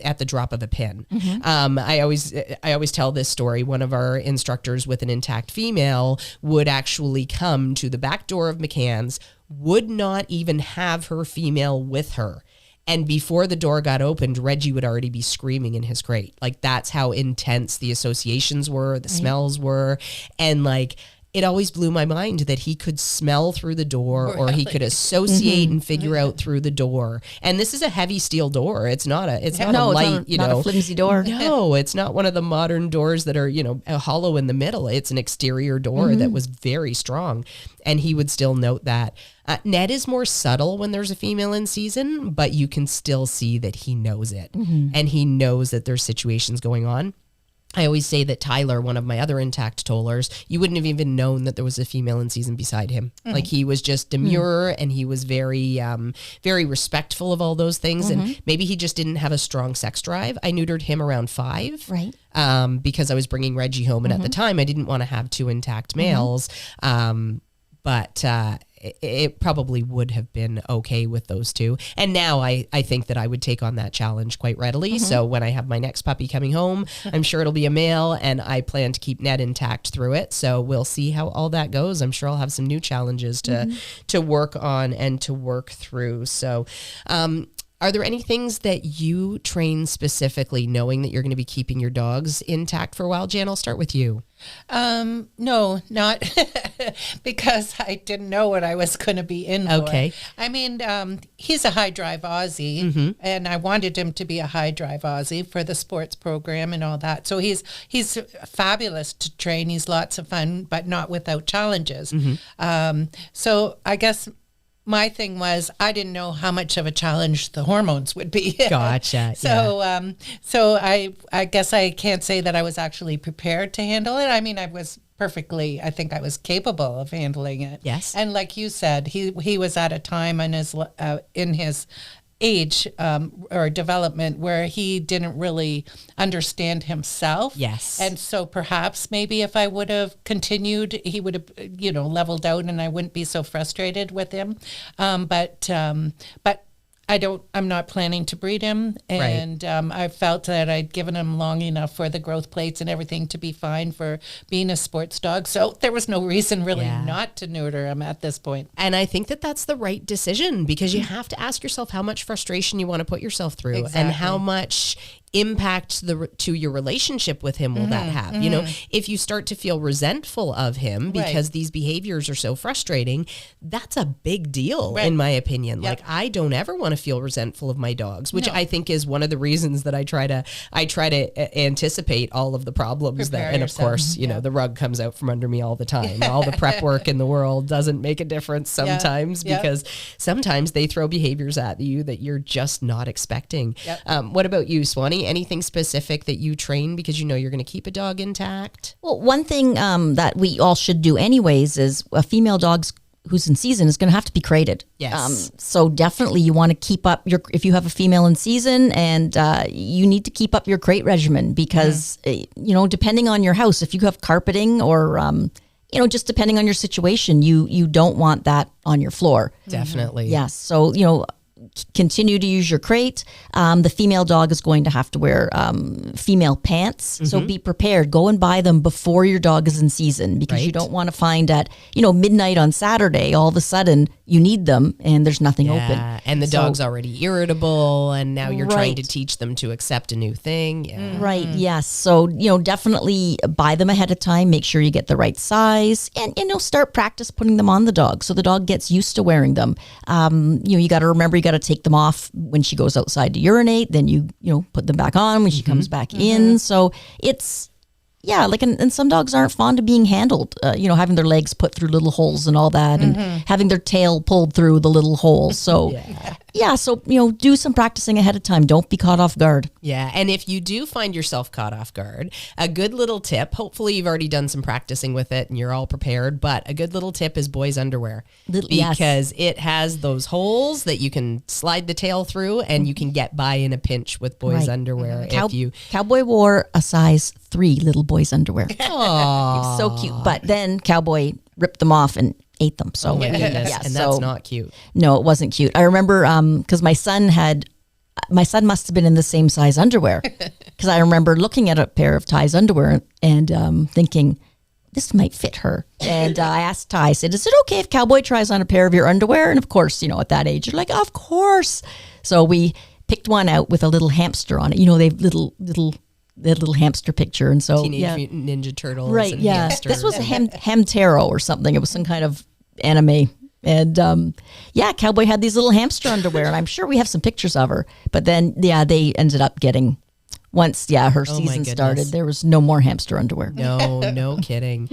A: at the drop of a pin. I always tell this story. One of our instructors with an intact female would actually come to the back door of McCann's, would not even have her female with her. And before the door got opened, Reggie would already be screaming in his crate. Like, that's how intense the associations were, the smells were. And like, it always blew my mind that he could smell through the door or he could associate and figure out through the door. And this is a heavy steel door. It's not a light,
C: not a flimsy door.
A: No, it's not one of the modern doors that are, hollow in the middle. It's an exterior door that was very strong. And he would still note that. Ned is more subtle when there's a female in season, but you can still see that he knows it. And he knows that there's situations going on. I always say that Tyler, one of my other intact tollers, you wouldn't have even known that there was a female in season beside him. Like he was just demure and he was very, very respectful of all those things. And maybe he just didn't have a strong sex drive. I neutered him around 5.
C: Right.
A: Because I was bringing Reggie home. And at the time I didn't want to have 2 intact males. But it probably would have been okay with those 2. And now I think that I would take on that challenge quite readily. So when I have my next puppy coming home, I'm sure it'll be a male, and I plan to keep Ned intact through it. So we'll see how all that goes. I'm sure I'll have some new challenges to work on and to work through. So, are there any things that you train specifically knowing that you're going to be keeping your dogs intact for a while? Jan, I'll start with you.
B: No, not because I didn't know what I was going to be in for.
A: Okay.
B: I mean, he's a high drive Aussie, and I wanted him to be a high drive Aussie for the sports program and all that. So he's fabulous to train. He's lots of fun, but not without challenges. So I guess my thing was I didn't know how much of a challenge the hormones would be.
A: Gotcha.
B: So I guess I can't say that I was actually prepared to handle it. I mean, I think I was capable of handling it.
A: Yes.
B: And like you said, he was at a time in his age or development where he didn't really understand himself.
A: Yes.
B: And so perhaps maybe if I would have continued, he would have, leveled out and I wouldn't be so frustrated with him. But I'm not planning to breed him. And I felt that I'd given him long enough for the growth plates and everything to be fine for being a sports dog. So there was no reason really not to neuter him at this point.
A: And I think that that's the right decision, because you have to ask yourself how much frustration you want to put yourself through and how much impact to your relationship with him will that have. If you start to feel resentful of him because these behaviors are so frustrating, that's a big deal in my opinion. Like I don't ever want to feel resentful of my dogs, which I think is one of the reasons that I try to anticipate all of the problems and of course, the rug comes out from under me all the time. All the prep work in the world doesn't make a difference sometimes because sometimes they throw behaviors at you that you're just not expecting. What about you, Swanee? Anything specific that you train because you're going to keep a dog intact?
C: Well, one thing that we all should do anyways is a female dog who's in season is going to have to be crated.
A: Yes.
C: So definitely you want to keep up if you have a female in season, and you need to keep up your crate regimen because, depending on your house, if you have carpeting or, just depending on your situation, you don't want that on your floor.
A: Definitely.
C: Yes. So, continue to use your crate. The female dog is going to have to wear female pants. So be prepared. Go and buy them before your dog is in season, because you don't want to find at, midnight on Saturday, all of a sudden you need them and there's nothing open.
A: And the dog's already irritable and now you're trying to teach them to accept a new thing. Yeah.
C: Right. Yes. So, definitely buy them ahead of time. Make sure you get the right size and, start practice putting them on the dog so the dog gets used to wearing them. You got to remember, you got to take them off when she goes outside to urinate. Then you put them back on when she comes back in. So it's, and some dogs aren't fond of being handled, having their legs put through little holes and all that and having their tail pulled through the little holes. So, so, do some practicing ahead of time. Don't be caught off guard.
A: Yeah. And if you do find yourself caught off guard, a good little tip, hopefully you've already done some practicing with it and you're all prepared, but a good little tip is boys' underwear. Because it has those holes that you can slide the tail through and you can get by in a pinch with boys' underwear.
C: Cowboy wore a size 3 little boys' underwear. Aww. So cute. But then Cowboy ripped them off and ate them. So,
A: my goodness. And that's not cute.
C: No, it wasn't cute. I remember because my son must have been in the same size underwear, because I remember looking at a pair of Ty's underwear and thinking, this might fit her. And I asked Ty, I said, is it okay if Cowboy tries on a pair of your underwear? And of course, at that age, you're like, of course. So we picked one out with a little hamster on it. They have little the little hamster picture. And so,
A: Teenage Mutant Ninja Turtles.
C: right,
A: and
C: yeah.
A: hamster.
C: This was a Hamtaro or something. It was some kind of anime. And Cowboy had these little hamster underwear, and I'm sure we have some pictures of her. But then, they ended up getting, once, her season started, there was no more hamster underwear.
A: No kidding.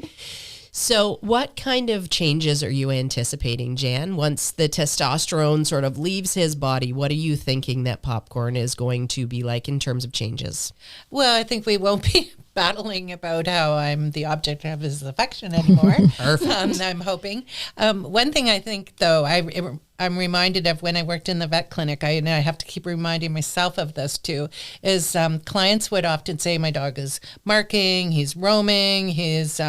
A: So what kind of changes are you anticipating, Jan? Once the testosterone sort of leaves his body, what are you thinking that Popcorn is going to be like in terms of changes?
B: Well, I think we won't be battling about how I'm the object of his affection anymore.
A: Perfect.
B: I'm hoping. One thing I think, though, I'm reminded of when I worked in the vet clinic, I have to keep reminding myself of this too, is clients would often say, my dog is marking, he's roaming, he's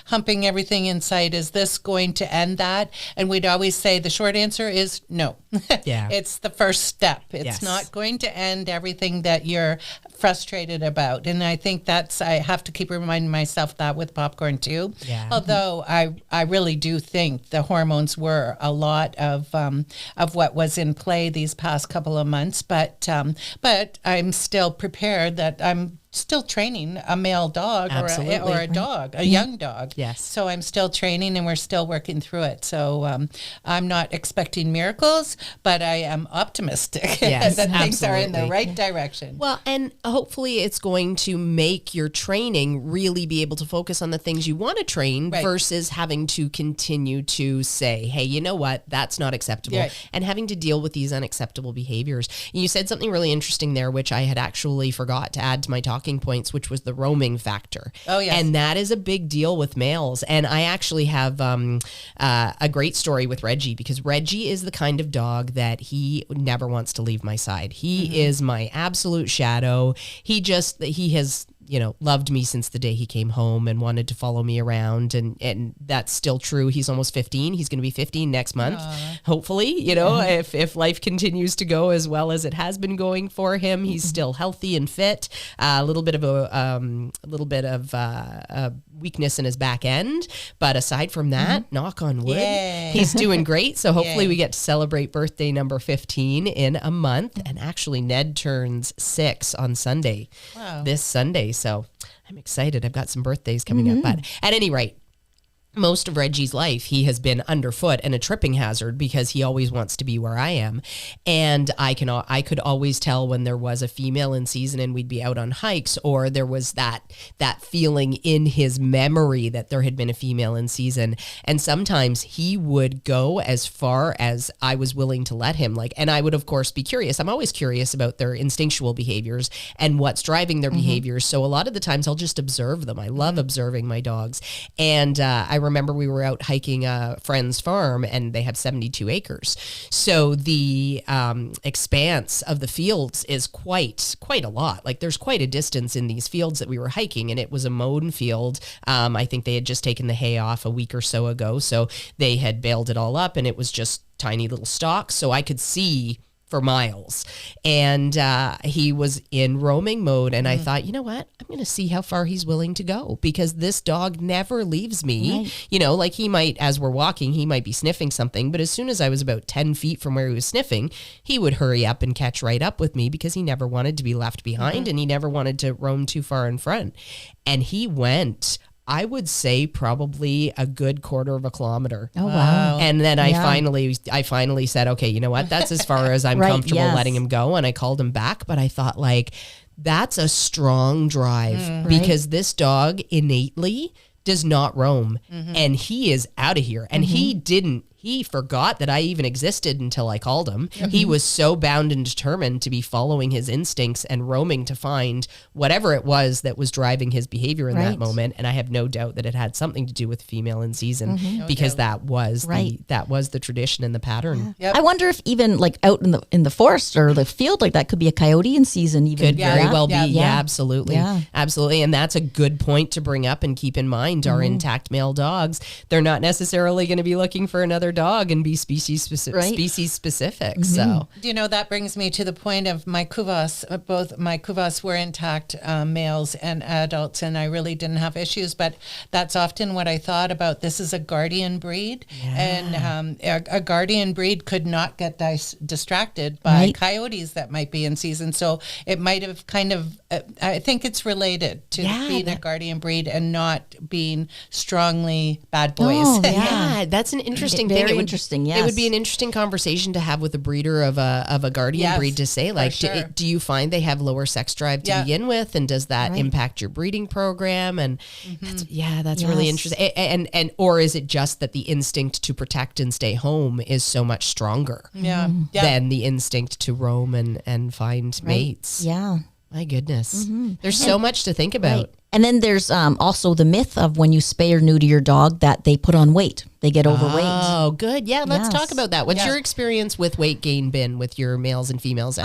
B: humping everything in sight. Is this going to end that? And we'd always say the short answer is no.
A: Yeah.
B: It's the first step. It's
A: Yes.
B: not going to end everything that you're frustrated about. And I think I have to keep reminding myself that with Popcorn too.
A: Yeah.
B: Although I really do think the hormones were a lot of what was in play these past couple of months, but I'm still prepared that I'm still training a male dog or a dog, a young dog.
A: Yes.
B: So I'm still training and we're still working through it. So I'm not expecting miracles, but I am optimistic
A: Yes,
B: that things are in the
A: absolutely.
B: right direction.
A: Well, and hopefully it's going to make your training really be able to focus on the things you want to train
B: Right.
A: versus having to continue to say, hey, you know what, that's not acceptable,
B: Right.
A: and having to deal with these unacceptable behaviors. You said something really interesting there, which I had actually forgot to add to my talking points, which was the roaming factor.
B: Oh, yes.
A: And that is a big deal with males. And I actually have a great story with Reggie, because Reggie is the kind of dog that he never wants to leave my side. He is my absolute shadow. He has loved me since the day he came home and wanted to follow me around. And that's still true. He's almost 15. He's going to be 15 next month. Hopefully, if life continues to go as well as it has been going for him, he's still healthy and fit. A little bit of a weakness in his back end. But aside from that, knock on wood,
B: Yay.
A: he's doing great. So hopefully
B: Yay.
A: we get to celebrate birthday number 15 in a month. And actually Ned turns 6 on Sunday.
B: Wow.
A: This Sunday. So I'm excited. I've got some birthdays coming up. But at any rate, most of Reggie's life, he has been underfoot and a tripping hazard because he always wants to be where I am. And I could always tell when there was a female in season and we'd be out on hikes, or there was that feeling in his memory that there had been a female in season. And sometimes he would go as far as I was willing to let him. And I would, of course, be curious. I'm always curious about their instinctual behaviors and what's driving their behaviors. So a lot of the times I'll just observe them. I love observing my dogs. And I remember we were out hiking a friend's farm and they have 72 acres. So the expanse of the fields is quite a lot. There's quite a distance in these fields that we were hiking, and it was a mown field. I think they had just taken the hay off a week or so ago. So they had baled it all up and it was just tiny little stalks. So I could see for miles. And he was in roaming mode. And I thought, you know what? I'm going to see how far he's willing to go, because this dog never leaves me. Right. He might, as we're walking, he might be sniffing something. But as soon as I was about 10 feet from where he was sniffing, he would hurry up and catch right up with me, because he never wanted to be left behind and he never wanted to roam too far in front. And he went, I would say, probably a good quarter of a kilometer.
C: Oh, wow.
A: And then I finally said, okay, you know what? That's as far as I'm
C: Right,
A: comfortable
C: yes.
A: letting him go. And I called him back, but I thought, that's a strong drive, because this dog innately does not roam, and he is out of here. And he forgot that I even existed until I called him. He was so bound and determined to be following his instincts and roaming to find whatever it was that was driving his behavior in that
C: Right.
A: moment. And I have no doubt that it had something to do with female in season, because that was
C: Right.
A: that was the tradition and the pattern.
B: Yep.
C: I wonder if even out in the forest or the field that could be a coyote in season. Even
A: Could very well be.
B: Yeah.
A: Yeah, absolutely.
C: Yeah.
A: Absolutely. And that's a good point to bring up and keep in mind. Our intact male dogs, they're not necessarily going to be looking for another another dog and be species specific.
C: Right.
A: Species specific. So
B: That brings me to the point of my Kuvas. Both my Kuvas were intact males and adults, and I really didn't have issues. But that's often what I thought about. This is a guardian breed, and a guardian breed could not get distracted by coyotes that might be in season. So it might have kind of, I think it's related to being a guardian breed and not being strongly bad boys.
C: Oh,
A: yeah, that's an interesting thing.
C: Very interesting. Yes,
A: it would be an interesting conversation to have with a breeder of a guardian breed to say, like, do you find they have lower sex drive to begin with, and does that impact your breeding program? And that's really interesting. And or is it just that the instinct to protect and stay home is so much stronger than the instinct to roam and find mates?
C: Yeah.
A: My goodness. There's so much to think about.
C: Right. And then there's also the myth of when you spay or neuter your dog that they put on weight. They get overweight.
A: Oh, good. Yeah, let's talk about that. What's your experience with weight gain been with your males and females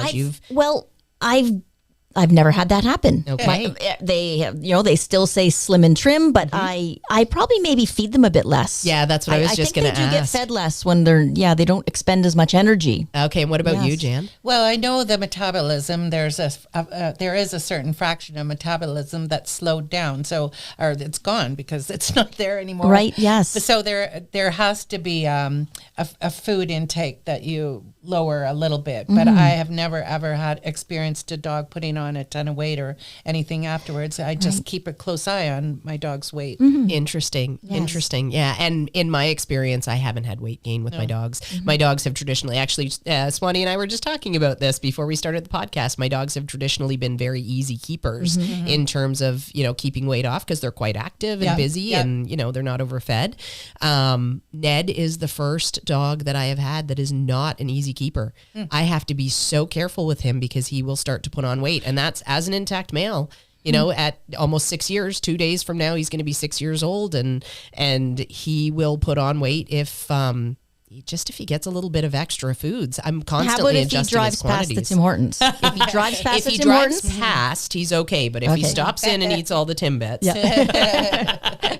C: I've never had that happen.
A: Okay.
C: They still say slim and trim, but I probably maybe feed them a bit less.
A: Yeah, that's what I was just going to ask.
C: I think they do get fed less when they don't expend as much energy.
A: Okay, and what about you, Jan?
B: Well, I know the metabolism, there is a certain fraction of metabolism that's slowed down, or it's gone because it's not there anymore.
C: Right, yes.
B: So there has to be a food intake that you lower a little bit, but I have never ever had experienced a dog putting on a ton of weight or anything afterwards. I just keep a close eye on my dog's weight.
A: Interesting. Yeah, and in my experience, I haven't had weight gain with my dogs. My dogs have traditionally, actually, Swanee and I were just talking about this before we started the podcast. My dogs have traditionally been very easy keepers in terms of keeping weight off because they're quite active and busy and they're not overfed. Ned is the first dog that I have had that is not an easy keeper. I have to be so careful with him because he will start to put on weight, and that's as an intact male. At almost 6 years, 2 days from now, he's going to be 6 years old, and he will put on weight if he gets a little bit of extra foods. I'm constantly adjusting his quantities.
C: How about if he drives past the Tim Hortons? If he drives past the Tim Hortons?
A: Past, he's okay. But if he stops in and eats all the Timbits,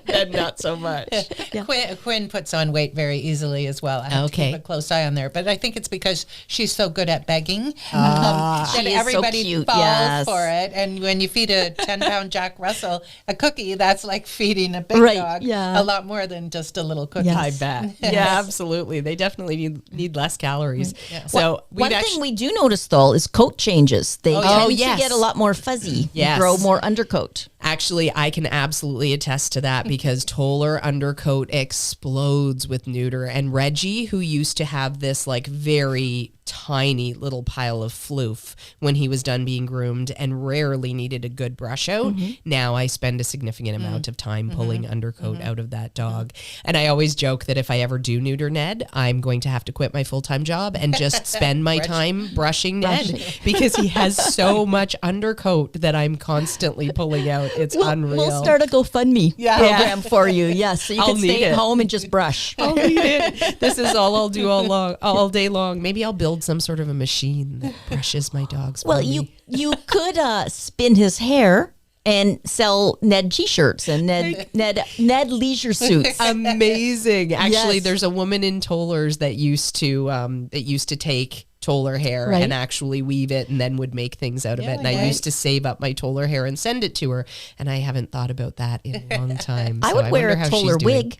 A: then not so much.
B: Yeah. Quinn puts on weight very easily as well. I have to keep a close eye on there. But I think it's because she's so good at begging that everybody falls for it. And when you feed a 10-pound Jack Russell a cookie, that's like feeding a big dog a lot more than just a little cookie.
A: I bet. Yeah, absolutely. They definitely need less calories. So
C: one thing we do notice though is coat changes. They tend to get a lot more fuzzy. Yes. Grow more undercoat.
A: Actually, I can absolutely attest to that because Toller undercoat explodes with neuter. And Reggie, who used to have this like very tiny little pile of floof when he was done being groomed and rarely needed a good brush out. Now I spend a significant amount of time pulling undercoat out of that dog. And I always joke that if I ever do neuter Ned, I'm going to have to quit my full-time job and just spend my time brushing Ned because he has so much undercoat that I'm constantly pulling out. It's unreal.
C: We'll start a GoFundMe program for you. Yes, so you can stay at home and just brush.
A: I'll need it. This is all I'll do all day long. Maybe I'll build some sort of a machine that brushes my dogs.
C: Well, you could spin his hair and sell Ned t-shirts and Ned leisure suits.
A: Amazing. Actually, there's a woman in Tollers that used to take Toller hair and actually weave it and then would make things out of it. And I used to save up my Toller hair and send it to her. And I haven't thought about that in a long time.
C: I would wear a Toller wig.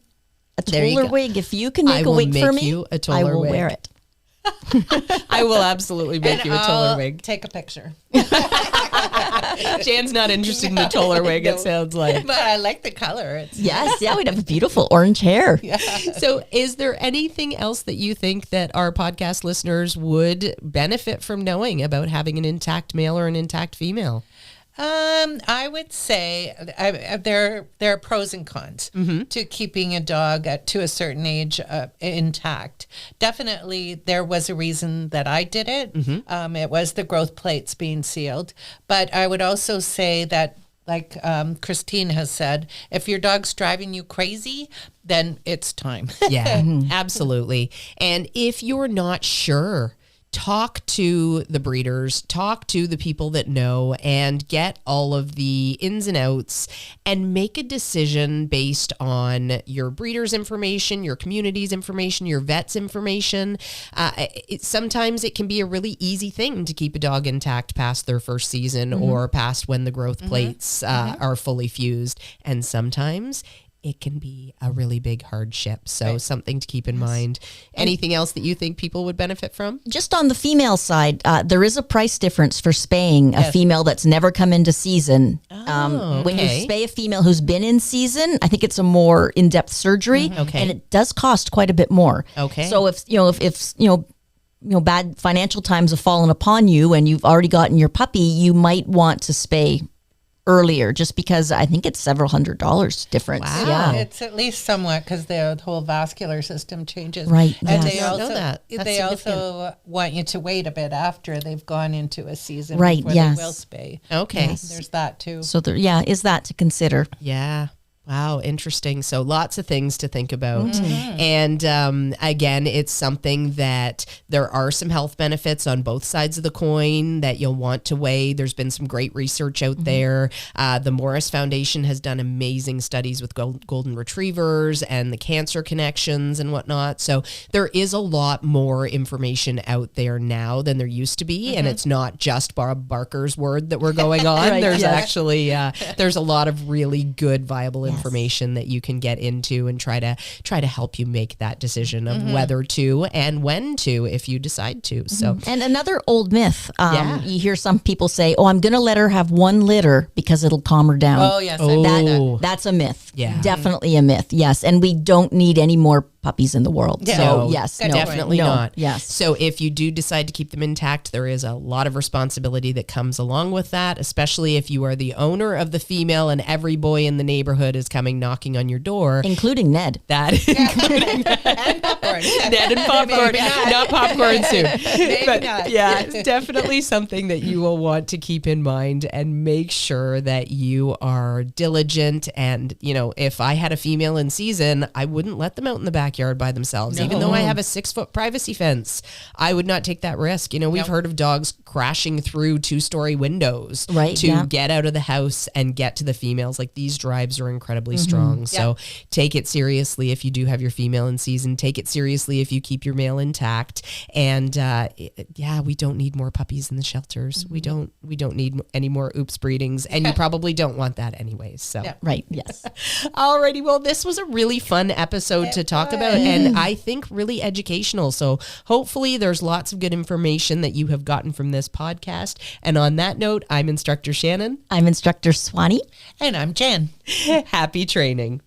C: A Toller wig. If you can make a wig for me, I will wear it.
A: I will absolutely make you a Toller wig.
B: Take a picture.
A: Jan's not interested in the Toller wig, it sounds like.
B: But I like the color.
C: Yes, we'd have beautiful orange hair.
B: Yeah.
A: So is there anything else that you think that our podcast listeners would benefit from knowing about having an intact male or an intact female?
B: I would say there are pros and cons to keeping a dog to a certain age intact. Definitely, there was a reason that I did it. It was the growth plates being sealed. But I would also say that, like Christine has said, if your dog's driving you crazy, then it's time.
A: Yeah, absolutely. And if you're not sure, talk to the breeders, talk to the people that know, and get all of the ins and outs and make a decision based on your breeder's information, your community's information, your vet's information. Sometimes it can be a really easy thing to keep a dog intact past their first season or past when the growth plates are fully fused. And sometimes it can be a really big hardship. So something to keep in mind. Anything else that you think people would benefit from?
C: Just on the female side, there is a price difference for spaying a female that's never come into season. When you spay a female who's been in season, I think it's a more in-depth surgery, and it does cost quite a bit more. So if bad financial times have fallen upon you and you've already gotten your puppy, you might want to spay earlier, just because I think it's several $100s difference.
A: Wow.
C: Yeah,
B: It's at least somewhat, because the whole vascular system changes.
C: Right.
B: And
C: Yes.
B: they
A: I
B: also
A: know that. That's
B: they also
A: significant.
B: want you to wait a bit after they've gone into a season
C: Right,
B: before
C: yes.
B: they will spay.
A: Okay.
C: Yes.
B: There's that too.
C: so there, is that to consider.
A: Yeah. Wow, interesting. So lots of things to think about. And again, it's something that there are some health benefits on both sides of the coin that you'll want to weigh. There's been some great research out there. The Morris Foundation has done amazing studies with golden retrievers and the cancer connections and whatnot. So there is a lot more information out there now than there used to be. And it's not just Bob Barker's word that we're going on.
C: Right,
A: There's
C: yes.
A: actually, there's a lot of really good, viable information that you can get into and try to help you make that decision of whether to and when to, if you decide to. So
C: And another old myth, you hear some people say, "Oh, I'm going to let her have one litter because it'll calm her down."
B: Oh yes, I've heard that.
C: That's a myth.
A: Yeah.
C: Definitely a myth. Yes. And we don't need any more puppies in the world.
B: Yeah.
C: So
A: No,
C: yes, no,
A: definitely
C: no,
A: not.
C: Yes.
A: So if you do decide to keep them intact, there is a lot of responsibility that comes along with that, especially if you are the owner of the female and every boy in the neighborhood is coming knocking on your door.
C: Including Ned.
A: That
B: And popcorn.
A: Ned and popcorn, not popcorn soon. But
B: not.
A: yeah, it's definitely something that you will want to keep in mind and make sure that you are diligent. And, if I had a female in season, I wouldn't let them out in the backyard by themselves. Even though I have a 6-foot privacy fence, I would not take that risk. We've heard of dogs crashing through 2-story windows to get out of the house and get to the females. Like, these drives are incredibly strong. So take it seriously if you do have your female in season. Take it seriously if you keep your male intact. And we don't need more puppies in the shelters. We don't need any more oops breedings, and you probably don't want that anyways. So
C: Right. Yes.
A: alrighty, well, this was a really fun episode to talk about, and I think really educational. So hopefully there's lots of good information that you have gotten from this podcast. And on that note, I'm Instructor Shannon.
C: I'm Instructor Swanee.
B: And I'm Jen.
A: Happy training.